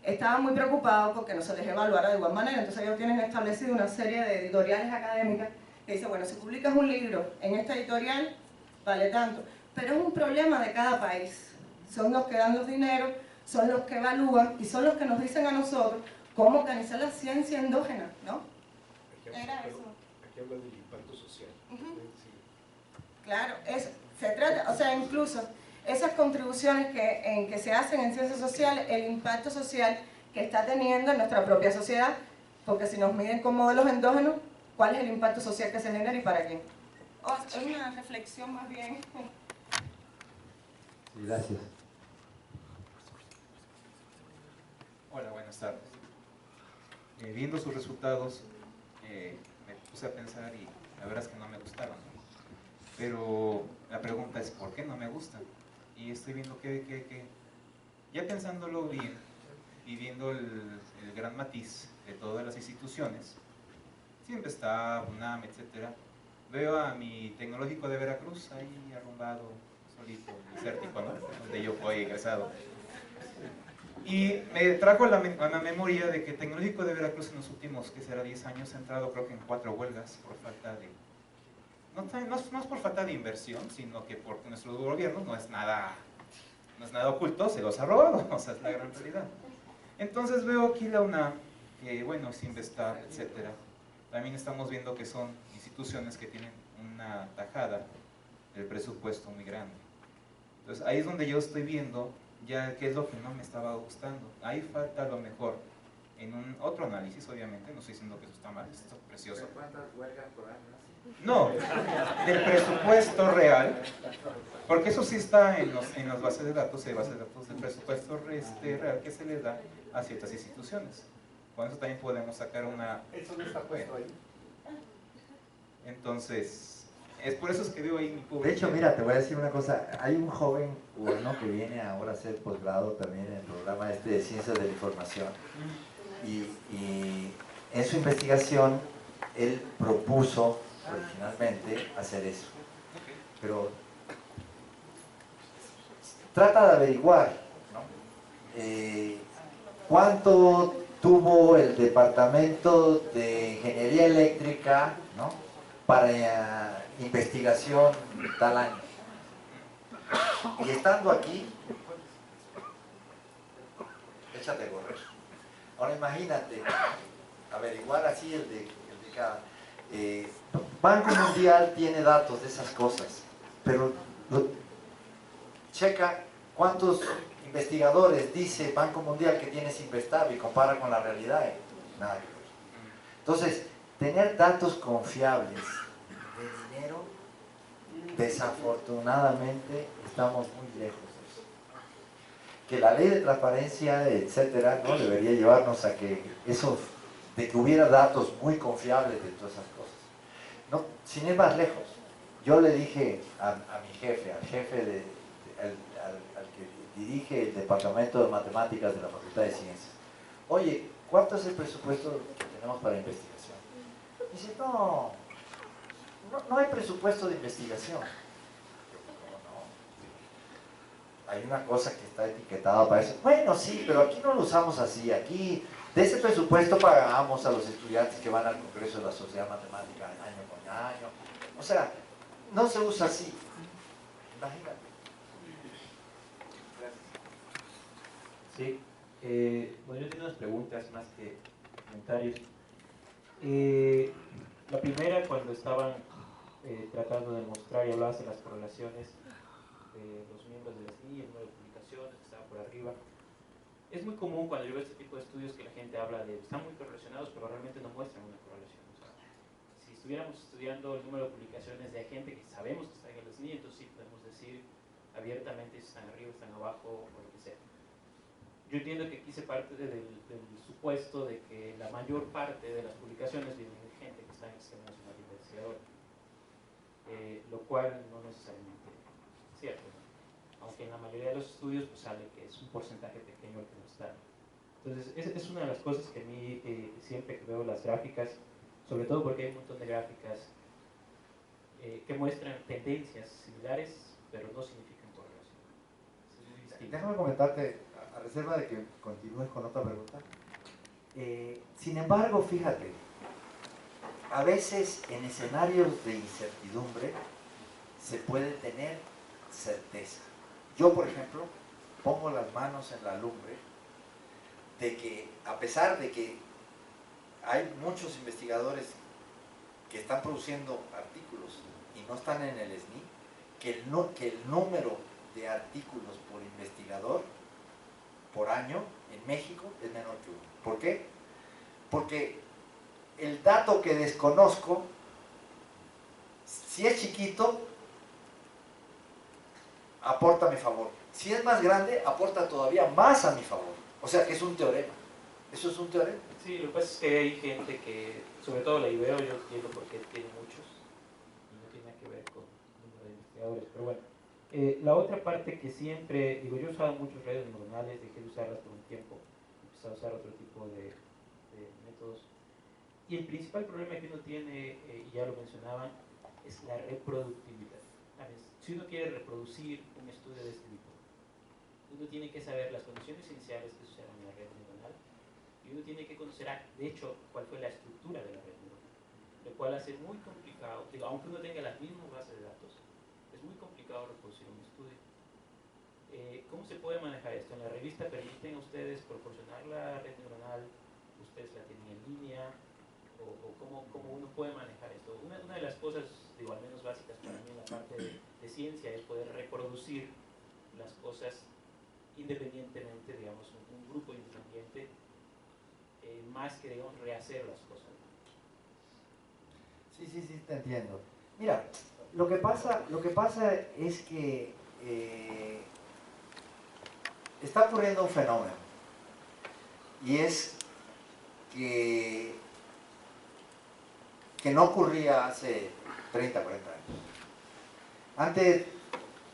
estaban muy preocupados porque no se les evaluara de igual manera. Entonces ellos tienen establecido una serie de editoriales académicas que dicen, bueno, si publicas un libro en esta editorial, vale tanto. Pero es un problema de cada país. Son los que dan los dineros, son los que evalúan y son los que nos dicen a nosotros cómo organizar la ciencia endógena, ¿no? Era eso. Aquí habla del impacto social. Claro, se trata, o sea, incluso esas contribuciones que se hacen en ciencias sociales, el impacto social que está teniendo en nuestra propia sociedad, porque si nos miden con modelos endógenos, ¿cuál es el impacto social que se genera y para quién? Es una reflexión más bien. Sí, gracias. Hola, buenas tardes. Viendo sus resultados, me puse a pensar y la verdad es que no me gustaron, ¿no? Pero la pregunta es, ¿por qué no me gustan? Y estoy viendo que ya pensándolo bien y viendo el gran matiz de todas las instituciones, siempre está UNAM, etcétera, veo a mi tecnológico de Veracruz ahí arrumbado, solito, desértico, ¿no? Donde yo fui egresado. Y me trajo a la memoria de que el Tecnológico de Veracruz en los últimos, que será 10 años, ha entrado creo que en 4 huelgas por falta de... No es por falta de inversión, sino que porque nuestro gobierno no es nada oculto, se los ha robado, o sea, es la gran realidad. Entonces veo aquí la UNAM, que bueno, es Investar, etcétera. También estamos viendo que son instituciones que tienen una tajada del presupuesto muy grande. Entonces ahí es donde yo estoy viendo ya qué es lo que no me estaba gustando. Ahí falta a lo mejor en un otro análisis, obviamente, no estoy diciendo que eso está mal, esto es precioso. ¿Cuántas huelgas por año? No, del presupuesto real, porque eso sí está en las bases de datos, hay bases de datos del presupuesto real que se le da a ciertas instituciones. Con eso también podemos sacar una... Eso no está puesto ahí. Entonces, es por eso es que veo ahí mi público. De hecho, mira, te voy a decir una cosa. Hay un joven cubano que viene ahora a hacer posgrado también en el programa de Ciencias de la Información. Y en su investigación, él propuso originalmente hacer eso. Pero trata de averiguar, ¿no? Cuánto tuvo el departamento de ingeniería eléctrica, ¿no?, para investigación tal año. Y estando aquí, échate a correr. Ahora imagínate, averiguar así el de cada... Banco Mundial tiene datos de esas cosas, pero checa cuántos investigadores dice Banco Mundial que tienes Investar y compara con la realidad. Nada que ver. Entonces, tener datos confiables de dinero, desafortunadamente estamos muy lejos de eso. Que la ley de transparencia, etcétera, ¿no?, debería llevarnos a que eso, de que hubiera datos muy confiables de todas esas cosas. No, sin ir más lejos, yo le dije a mi jefe, al que dirige el departamento de matemáticas de la Facultad de Ciencias, oye, ¿cuánto es el presupuesto que tenemos para investigación? Dice, no hay presupuesto de investigación. ¿Cómo no? Hay una cosa que está etiquetada para eso. Bueno, sí, pero aquí no lo usamos así. Aquí, de ese presupuesto pagamos a los estudiantes que van al Congreso de la Sociedad Matemática año con año. O sea, no se usa así. Imagínate. Sí, bueno, yo tengo unas preguntas más que comentarios. La primera, cuando estaban tratando de mostrar y hablabas de las correlaciones de los miembros del SNI, el número de publicaciones que estaba por arriba, es muy común cuando yo veo este tipo de estudios que la gente habla de están muy correlacionados, pero realmente no muestran una correlación. O sea, si estuviéramos estudiando el número de publicaciones de gente que sabemos que está en el SNI, entonces sí podemos decir abiertamente si están arriba, están abajo o lo que sea. Yo entiendo que aquí se parte del supuesto de que la mayor parte de las publicaciones vienen de gente que está en el Sistema Nacional de Investigadores, lo cual no necesariamente es cierto, ¿no? Aunque en la mayoría de los estudios pues sale que es un porcentaje pequeño el que no está. Entonces es una de las cosas que a mí siempre que veo las gráficas, sobre todo porque hay un montón de gráficas que muestran tendencias similares, pero no significan correlación. Es muy distinto. Déjame comentarte, a reserva de que continúes con otra pregunta. Sin embargo, fíjate, a veces en escenarios de incertidumbre se puede tener certeza. Yo, por ejemplo, pongo las manos en la lumbre de que, a pesar de que hay muchos investigadores que están produciendo artículos y no están en el SNI, que el número de artículos por investigador por año en México es menor que uno. ¿Por qué? Porque el dato que desconozco, si es chiquito, aporta a mi favor. Si es más grande, aporta todavía más a mi favor. O sea que es un teorema. Eso es un teorema. Sí, lo que pasa es que hay gente que, sobre todo la Ibero, yo entiendo por qué tiene muchos y no tiene nada que ver con el número de investigadores, pero bueno. La otra parte que siempre, digo, yo he usado muchas redes neuronales, dejé de usarlas por un tiempo, empecé a usar otro tipo de métodos. Y el principal problema que uno tiene, y ya lo mencionaban, es la reproductibilidad. Si uno quiere reproducir un estudio de este tipo, uno tiene que saber las condiciones iniciales que suceden en la red neuronal y uno tiene que conocer, de hecho, cuál fue la estructura de la red neuronal, lo cual hace muy complicado, digo, aunque uno tenga las mismas bases de datos, es muy complicado reproducir un estudio. ¿Cómo se puede manejar esto? En la revista permiten a ustedes proporcionar la red neuronal, ustedes la tienen en línea, o cómo uno puede manejar esto. Una de las cosas, digo, al menos básicas para mí en la parte de ciencia es poder reproducir las cosas independientemente, digamos, un grupo independiente, más que, digamos, rehacer las cosas. Sí, te entiendo. Mira, lo que pasa es que está ocurriendo un fenómeno, y es que no ocurría hace 30, 40 años. Antes,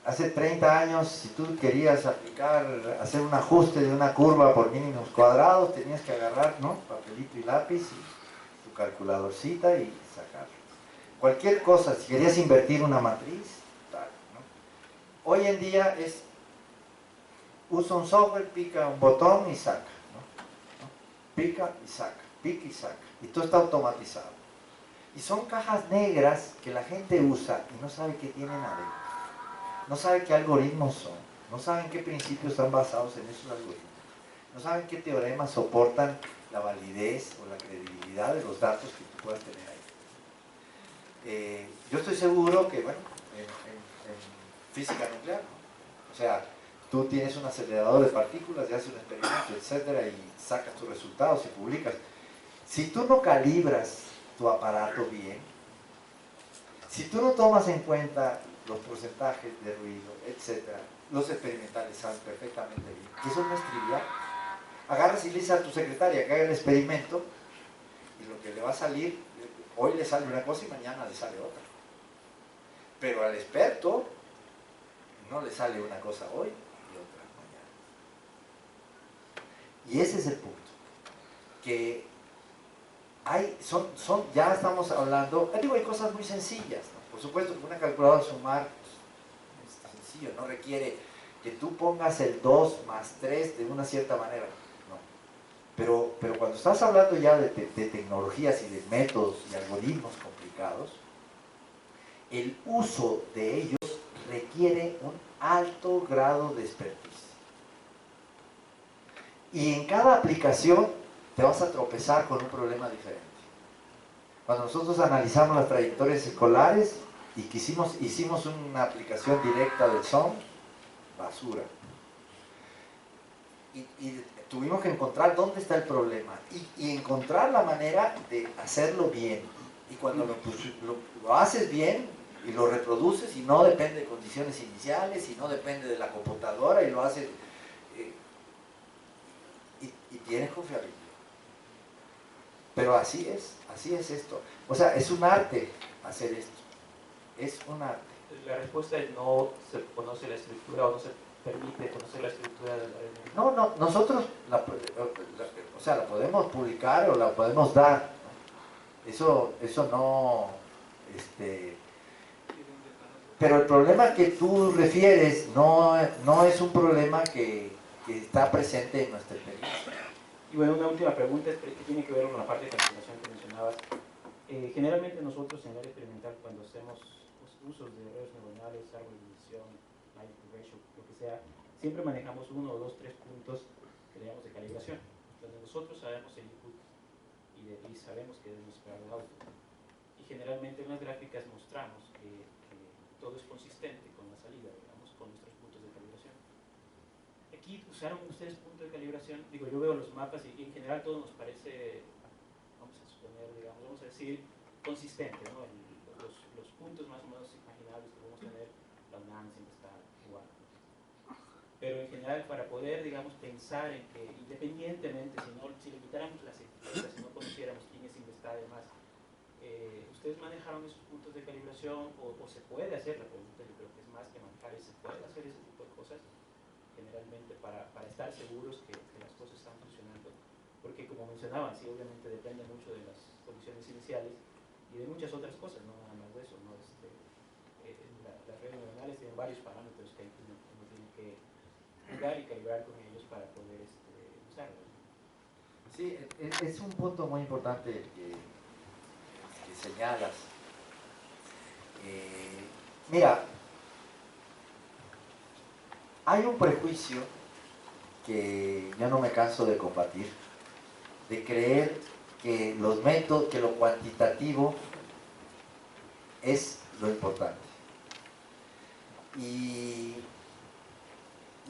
hace 30 años, si tú querías hacer un ajuste de una curva por mínimos cuadrados, tenías que agarrar, ¿no?, papelito y lápiz y tu calculadorcita y sacar. Cualquier cosa, si querías invertir una matriz, tal, ¿no? Hoy en día usa un software, pica un botón y saca, ¿no? Pica y saca, pica y saca, y todo está automatizado. Y son cajas negras que la gente usa y no sabe qué tienen adentro. No sabe qué algoritmos son, no saben qué principios están basados en esos algoritmos, no saben qué teoremas soportan la validez o la credibilidad de los datos que tú puedas tener ahí. Yo estoy seguro que, bueno, en física nuclear, ¿no? O sea, tú tienes un acelerador de partículas y haces un experimento, etcétera, y sacas tus resultados y publicas. Si tú no calibras tu aparato bien, si tú no tomas en cuenta los porcentajes de ruido, etcétera, los experimentales saben perfectamente bien, que eso no es trivial. Agarras y le dices a tu secretaria que haga el experimento y lo que le va a salir, hoy le sale una cosa y mañana le sale otra. Pero al experto no le sale una cosa hoy y otra mañana. Y ese es el punto. Que hay, ya estamos hablando, digo, hay cosas muy sencillas, ¿no? Por supuesto que una calculadora sumar es sencillo, no requiere que tú pongas el 2 más 3 de una cierta manera, no. Pero cuando estás hablando ya de tecnologías y de métodos y algoritmos complicados, el uso de ellos requiere un alto grado de expertise. Y en cada aplicación te vas a tropezar con un problema diferente. Cuando nosotros analizamos las trayectorias escolares y que hicimos una aplicación directa del SOM, basura. Y tuvimos que encontrar dónde está el problema y encontrar la manera de hacerlo bien. Y cuando lo haces bien y lo reproduces y no depende de condiciones iniciales y no depende de la computadora y lo haces y tienes confiabilidad. Pero así es esto. O sea, es un arte hacer esto. Es un arte. La respuesta es no se conoce la estructura o no se permite conocer la estructura de la red. No, nosotros la podemos publicar o la podemos dar. Eso no... pero el problema que tú refieres no es un problema que está presente en nuestra experiencia. Y bueno, una última pregunta que tiene que ver con la parte de calculación que mencionabas. Generalmente nosotros en el área experimental, cuando hacemos usos de redes neuronales, árbol de decisión, Linear Ratio, lo que sea, siempre manejamos 1, 2, 3 puntos que le llamamos de calibración, donde nosotros sabemos el input y sabemos que debemos esperar el output. Y generalmente en las gráficas mostramos que todo es consistente con la salida, digamos, con nuestros puntos de calibración. Aquí usaron ustedes puntos de calibración, digo, yo veo los mapas y en general todo nos parece, vamos a suponer, digamos, vamos a decir, consistente, ¿no? Los puntos más o menos imaginables que podemos tener, la UNAM siempre está igual. Pero en general, para poder, digamos, pensar en que independientemente, si le quitáramos las etiquetas, si no conociéramos quién es Investad además, ¿ustedes manejaron esos puntos de calibración o se puede hacer? La pregunta yo creo que es más que manejar, ¿se puede hacer ese tipo de cosas? Generalmente para estar seguros que las cosas están funcionando, porque como mencionaban, sí, obviamente depende mucho de las condiciones iniciales y de muchas otras cosas, no nada más de eso, ¿no? Las redes neuronales tienen varios parámetros que uno tiene que jugar y calibrar con ellos para poder usarlos. Sí, es un punto muy importante que señalas. Mira, hay un prejuicio que yo no me canso de combatir, de creer que los métodos, que lo cuantitativo es lo importante. Y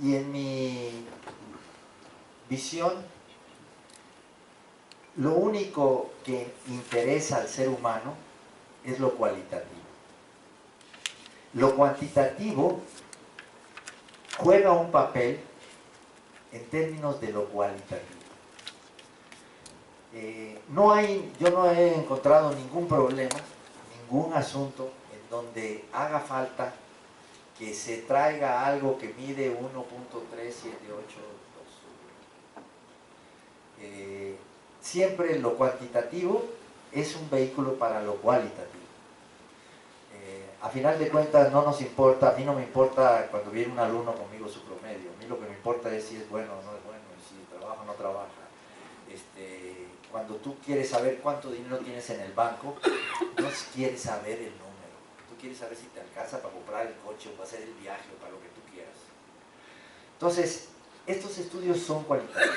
en mi visión, lo único que interesa al ser humano es lo cualitativo. Lo cuantitativo juega un papel en términos de lo cualitativo. Yo no he encontrado ningún problema, ningún asunto en donde haga falta que se traiga algo que mide 1.3782. Siempre lo cuantitativo es un vehículo para lo cualitativo. A final de cuentas no nos importa, a mí no me importa cuando viene un alumno conmigo su promedio, a mí lo que me importa es si es bueno o no es bueno, si trabaja o no trabaja. Cuando tú quieres saber cuánto dinero tienes en el banco, no quieres saber el número, tú quieres saber si te alcanza para comprar el coche o para hacer el viaje o para lo que tú quieras. Entonces, estos estudios son cualitativos.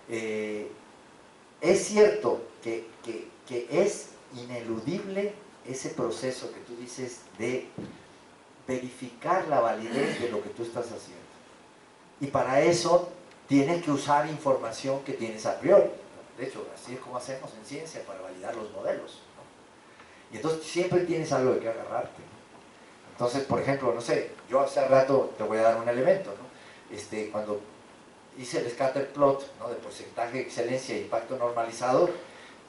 Es cierto que es ineludible ese proceso que tú dices de verificar la validez de lo que tú estás haciendo. Y para eso tienes que usar información que tienes a priori. De hecho, así es como hacemos en ciencia para validar los modelos, ¿no? Y entonces siempre tienes algo de que agarrarte, ¿no? Entonces, por ejemplo, no sé, yo hace rato te voy a dar un elemento, ¿no? Cuando hice el scatter plot, ¿no?, de porcentaje de excelencia e impacto normalizado,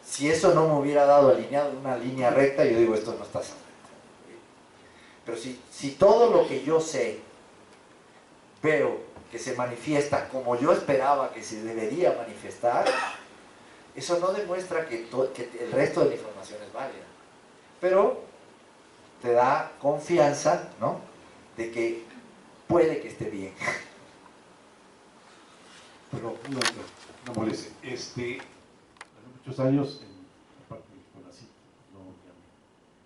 si eso no me hubiera dado alineado en una línea recta, yo digo, esto no está sano. Pero si todo lo que yo sé, veo que se manifiesta como yo esperaba que se debería manifestar, eso no demuestra que el resto de la información es válida. Pero te da confianza, ¿no?, de que puede que esté bien. Pero no moleste. Hace muchos años, en la parte de Conacyt,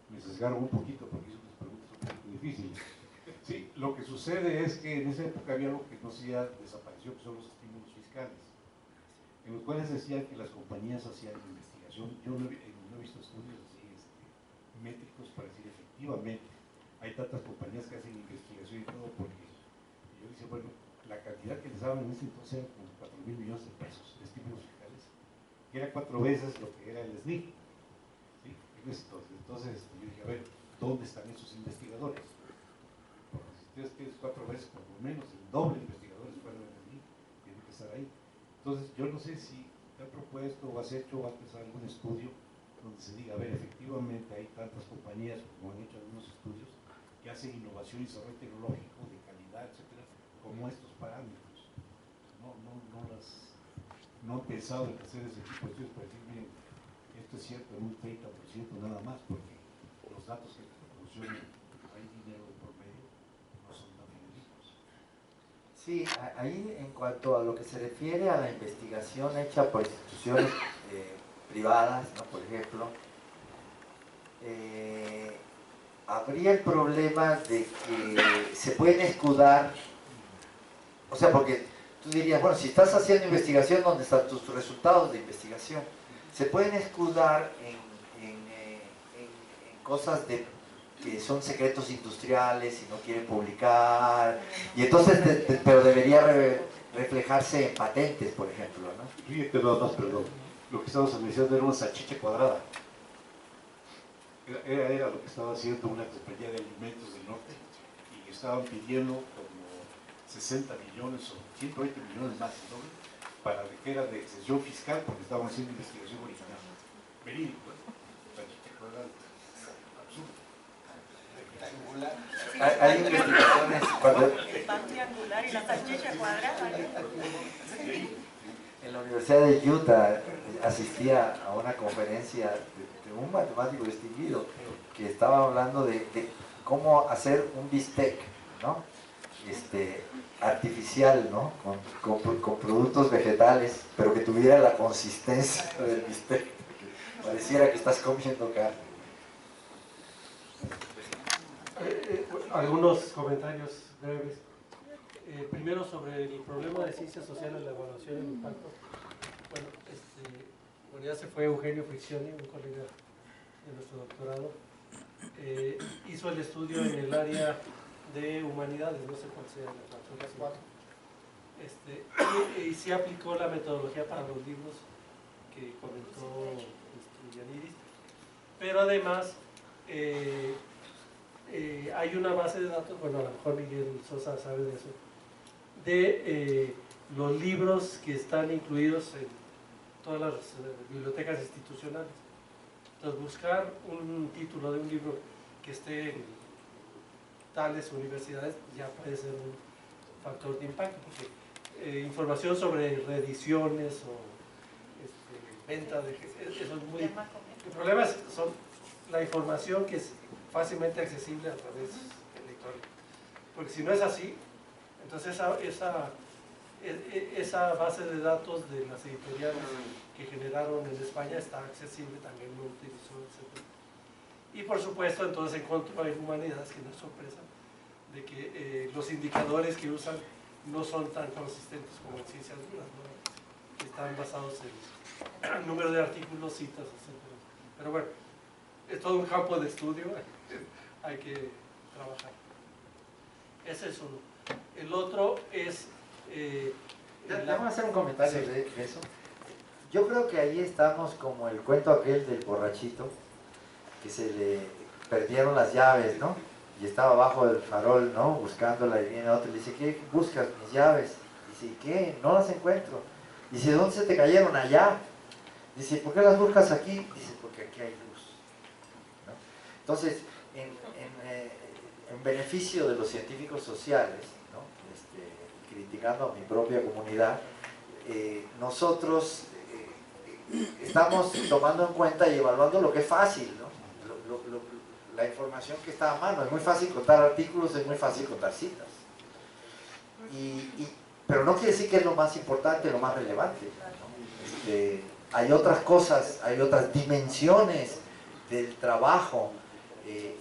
me sesgaron un poquito porque hice unas preguntas un poquito difíciles. Sí, lo que sucede es que en esa época había algo que no se desapareció, que son los estímulos fiscales, en los cuales decían que las compañías hacían investigación. Yo no he visto estudios así métricos para decir efectivamente hay tantas compañías que hacen investigación y todo, porque yo decía, bueno, la cantidad que les daban en ese entonces era como 4.000 millones de pesos de estímulos fiscales, que era 4 veces lo que era el SNI, ¿sí?, en ese entonces. Entonces yo dije, a ver, ¿dónde están esos investigadores? Porque si ustedes tienes 4 veces, por lo menos el doble de investigadores fuera del SNI, tienen que estar ahí. Entonces yo no sé si te han propuesto o has hecho antes algún estudio donde se diga, a ver, efectivamente hay tantas compañías, como han hecho algunos estudios, que hacen innovación y desarrollo tecnológico de calidad, etcétera, como estos parámetros. No han pensado en hacer ese tipo de estudios para decir, miren, esto es cierto en un 30% nada más, porque los datos que proporcionan, hay dinero de por medio, no son tan fidedignos. Sí, ahí en cuanto a lo que se refiere a la investigación hecha por instituciones privadas, ¿no?, por ejemplo, habría el problema de que se pueden escudar, o sea, porque tú dirías, bueno, si estás haciendo investigación, ¿dónde están tus resultados de investigación? Se pueden escudar en cosas que son secretos industriales y no quieren publicar, y entonces, pero debería reflejarse en patentes, por ejemplo, ¿no? Fíjate nada más, perdón, lo que estábamos analizando era una salchicha cuadrada. Era lo que estaba haciendo una compañía de alimentos del norte, y estaban pidiendo como 60 millones o 120 millones más, ¿no?, para que era de exención fiscal, porque estaban haciendo investigación original. Verídico, salchicha cuadrada. Absurdo. Hay investigaciones cuando... El pan triangular y la salchicha cuadrada. En la Universidad de Utah asistía a una conferencia de un matemático distinguido que estaba hablando de cómo hacer un bistec, ¿no?, artificial, ¿no?, con productos vegetales, pero que tuviera la consistencia del bistec, que pareciera que estás comiendo carne. Algunos comentarios breves. Primero, sobre el problema de ciencias sociales, la evaluación del impacto. Bueno, ya se fue Eugenio Friccioni, un colega de nuestro doctorado. Hizo el estudio en el área de humanidades, no sé cuál sea la clase, y sí aplicó la metodología para los libros que comentó Yanidis, pero además hay una base de datos, bueno, a lo mejor Miguel Sosa sabe de eso, de los libros que están incluidos en todas las bibliotecas institucionales. Entonces, buscar un título de un libro que esté en tales universidades ya puede ser un factor de impacto, porque información sobre reediciones o venta de... Eso es muy... El problema son la información que es fácilmente accesible a través electrónica, porque si no es así, entonces esa base de datos de las editoriales que generaron en España está accesible, también lo utilizó, etc. Y por supuesto, entonces encontró en humanidades, que no es sorpresa, de que los indicadores que usan no son tan consistentes como en ciencias duras, ¿no?, que están basados en el número de artículos, citas, etc. Pero bueno, es todo un campo de estudio, hay que trabajar. Ese es uno. El otro es... Vamos a hacer un comentario sí. de eso. Yo creo que ahí estamos como el cuento aquel del borrachito, que se le perdieron las llaves, ¿no? Y estaba abajo del farol, ¿no? Buscándola, y viene otro y le dice, ¿qué buscas? Mis llaves. Dice, ¿qué? No las encuentro. Dice, ¿dónde se te cayeron? Allá. Dice, ¿por qué las buscas aquí? Dice, porque aquí hay luz, ¿no? Entonces, en beneficio de los científicos sociales, ¿no? Criticando a mi propia comunidad, nosotros estamos tomando en cuenta y evaluando lo que es fácil, ¿no? La información que está a mano. Es muy fácil contar artículos, es muy fácil contar citas. Pero no quiere decir que es lo más importante, lo más relevante, ¿no? Hay otras cosas, hay otras dimensiones del trabajo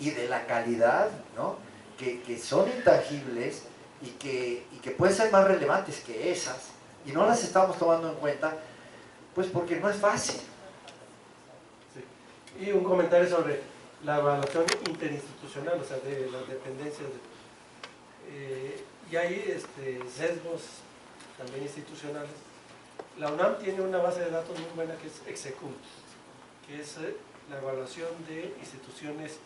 y de la calidad, ¿no? que son intangibles y que pueden ser más relevantes que esas, y no las estamos tomando en cuenta, pues porque no es fácil. Sí. Y un comentario sobre la evaluación interinstitucional, o sea, de las dependencias. Y hay sesgos también institucionales. La UNAM tiene una base de datos muy buena que es Execum, que es la evaluación de instituciones,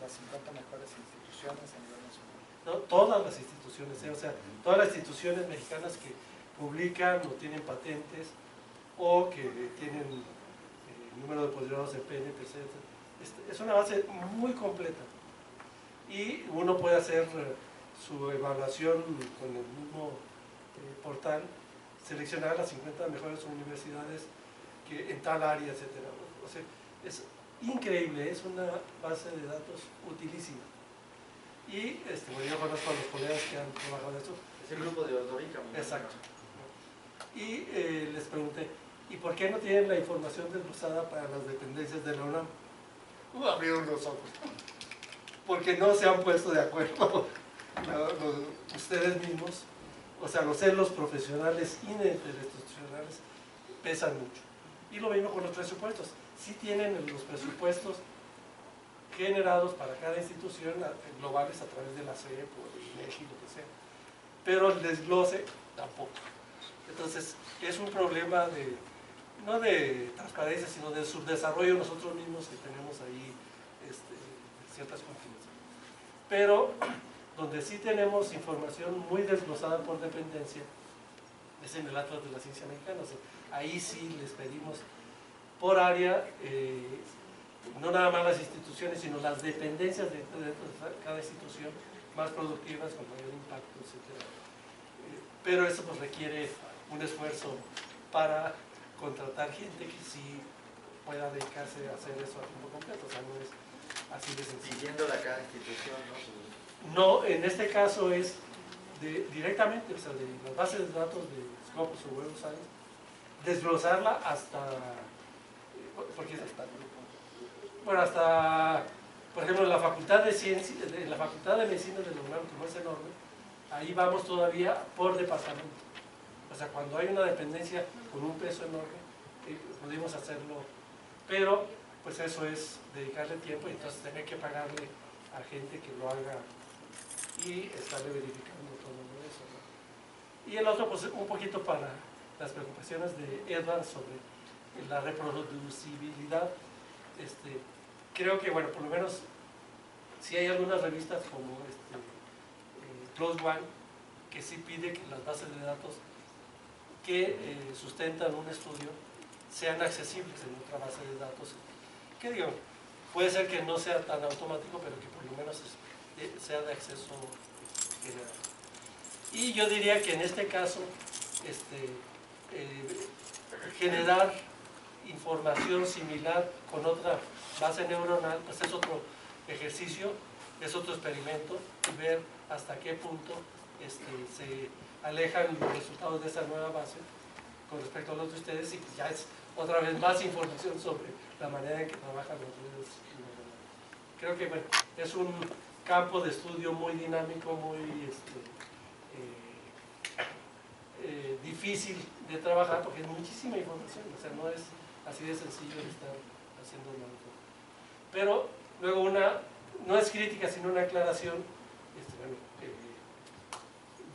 las 50 mejores instituciones a nivel nacional. no, todas las instituciones, o sea, todas las instituciones mexicanas que publican o tienen patentes o que tienen número de posgrados de PNP, etc. Es una base muy completa y uno puede hacer su evaluación con el mismo portal, seleccionar las 50 mejores universidades que en tal área, etc. O sea, es increíble, es una base de datos utilísima. Y bueno, yo conozco a los colegas que han trabajado en esto. Es el grupo de Ordorica. Exacto. Y les pregunté, ¿y por qué no tienen la información desglosada para las dependencias de la UNAM? Abrieron los ojos. Porque no se han puesto de acuerdo ustedes mismos. O sea, los celos profesionales y interinstitucionales pesan mucho. Y lo mismo con los presupuestos. Sí tienen los presupuestos generados para cada institución globales a través de la CEP o del INEGI, lo que sea. Pero el desglose tampoco. Entonces, es un problema no de transparencia, sino de subdesarrollo nosotros mismos, que tenemos ahí ciertas confianzas. Pero donde sí tenemos información muy desglosada por dependencia es en el Atlas de la Ciencia Mexicana. O sea, ahí sí les pedimos por área, no nada más las instituciones, sino las dependencias de cada institución más productivas, con mayor impacto, etc. Pero eso pues requiere un esfuerzo para contratar gente que sí pueda dedicarse a hacer eso a tiempo completo. O sea, no es así de sencillo. Siguiéndola cada institución, ¿no? No, en este caso es directamente, o sea, de las bases de datos de Scopus o Web of Science, desglosarla hasta, porque bueno, hasta, por ejemplo, en la Facultad de Ciencias, en la Facultad de Medicina de la UNAM, que no es enorme, ahí vamos todavía por departamento. O sea, cuando hay una dependencia con un peso enorme, pudimos hacerlo, pero pues eso es dedicarle tiempo y entonces tener que pagarle a gente que lo haga y estarle verificando todo eso, ¿no? Y el otro, pues un poquito para las preocupaciones de Edward sobre la reproducibilidad. Creo que, bueno, por lo menos si hay algunas revistas como Close One, que sí pide que las bases de datos que sustentan un estudio sean accesibles en otra base de datos, que digo, puede ser que no sea tan automático, pero que por lo menos sea de acceso general. Y yo diría que en este caso, generar información similar con otra base neuronal, pues es otro ejercicio, es otro experimento, y ver hasta qué punto se alejan los resultados de esa nueva base con respecto a los de ustedes, y pues ya es otra vez más información sobre la manera en que trabajan los redes neuronales. Creo que bueno, es un campo de estudio muy dinámico, muy difícil de trabajar, porque es muchísima información, o sea, no es así de sencillo de estar haciendo una cosa. Pero luego no es crítica, sino una aclaración.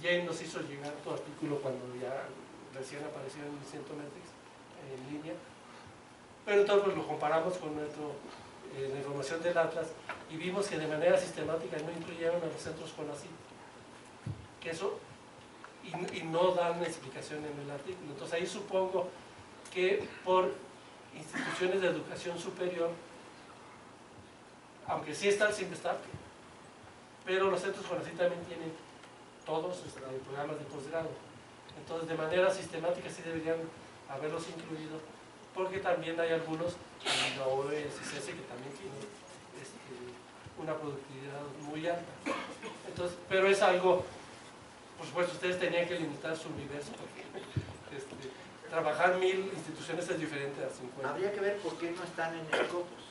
Jane nos hizo llegar tu artículo cuando ya recién apareció en Centrometrics en línea, pero entonces pues, lo comparamos con la información del Atlas y vimos que de manera sistemática no incluyeron a los centros CONACYT, que eso y no dan explicación en el artículo. Entonces ahí supongo que por instituciones de educación superior, aunque sí está el CIMBESTAP, pero los centros CONACYT también tienen todos programas de posgrado. Entonces de manera sistemática sí deberían haberlos incluido, porque también hay algunos en la OESS que también tienen una productividad muy alta. Entonces, pero es algo, por supuesto, ustedes tenían que limitar su universo, porque trabajar 1000 instituciones es diferente a 50. Habría que ver por qué no están en el Scopus.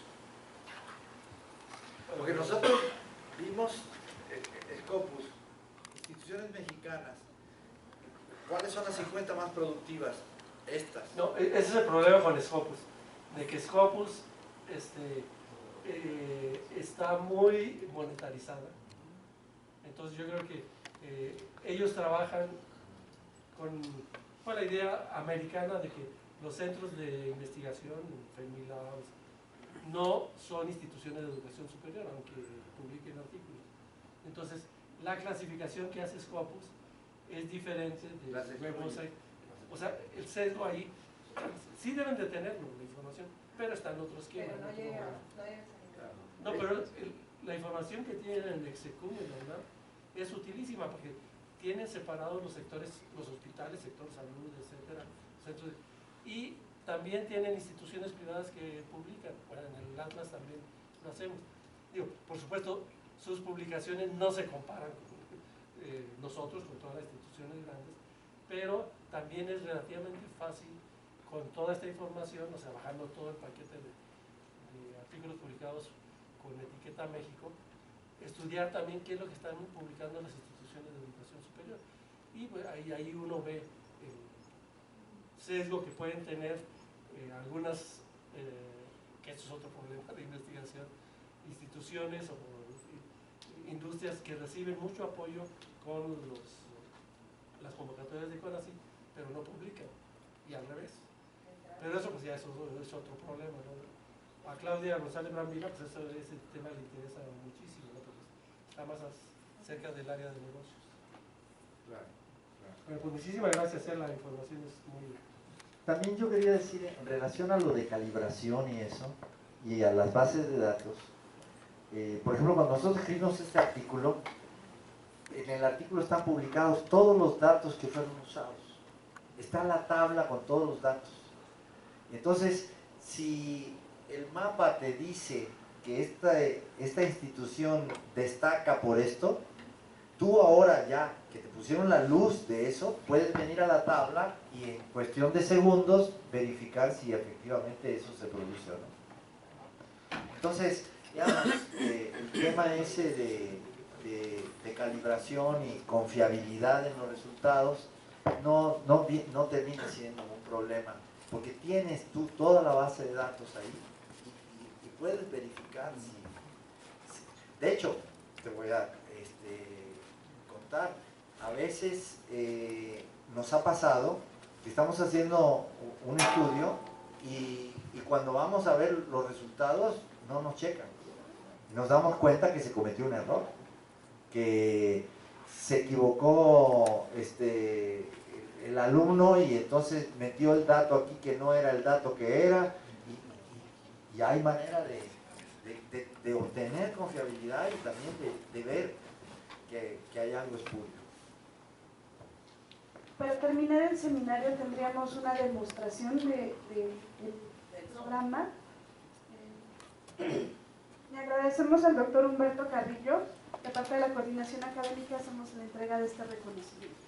Porque nosotros vimos el Scopus, instituciones mexicanas. ¿Cuáles son las 50 más productivas? Estas. No, ese es el problema con Scopus, de que Scopus está muy monetarizada. Entonces yo creo que ellos trabajan con la idea americana de que los centros de investigación, Fermilab, no son instituciones de educación superior, aunque publiquen artículos. Entonces, la clasificación que hace Scopus es diferente de Web of Science. O sea, el sesgo ahí, sí deben de tenerlo, la información, pero está en otro esquema. Pero no llega a salir. No, pero la información que tienen en el Execum y la UNAM es utilísima porque tienen separados los sectores, los hospitales, sector salud, etcétera, y también tienen instituciones privadas que publican. Bueno, en el Atlas también lo hacemos. Digo, por supuesto, sus publicaciones no se comparan con nosotros, con todas las instituciones grandes, pero también es relativamente fácil con toda esta información, o sea, bajando todo el paquete de artículos publicados con etiqueta México, estudiar también qué es lo que están publicando las instituciones de educación superior. Y pues, ahí uno ve el sesgo que pueden tener algunas, que eso es otro problema de investigación, instituciones o industrias que reciben mucho apoyo con las convocatorias de CONACYT, pero no publican, y al revés. Pero eso pues ya es otro problema, ¿no? A Claudia González Brambila, pues ese tema le interesa muchísimo, ¿no? Porque está más cerca del área de negocios. Claro. Bueno, pues muchísimas gracias, la información es muy... También yo quería decir, en relación a lo de calibración y eso, y a las bases de datos, por ejemplo, cuando nosotros escribimos este artículo, en el artículo están publicados todos los datos que fueron usados. Está la tabla con todos los datos. Entonces, si el mapa te dice que esta institución destaca por esto, tú ahora ya que te pusieron la luz de eso, puedes venir a la tabla y en cuestión de segundos verificar si efectivamente eso se produce o no. Entonces, ya, el tema ese de calibración y confiabilidad en los resultados no termina siendo un problema, porque tienes tú toda la base de datos ahí y puedes verificar si... De hecho, te voy a contar, a veces nos ha pasado que estamos haciendo un estudio y cuando vamos a ver los resultados no nos checan. Nos damos cuenta que se cometió un error, que se equivocó el alumno y entonces metió el dato aquí que no era el dato que era, y hay manera de obtener confiabilidad y también de ver que hay algo espurio. Para terminar el seminario tendríamos una demostración del programa. Le agradecemos al doctor Humberto Carrillo. De parte de la coordinación académica hacemos la entrega de este reconocimiento.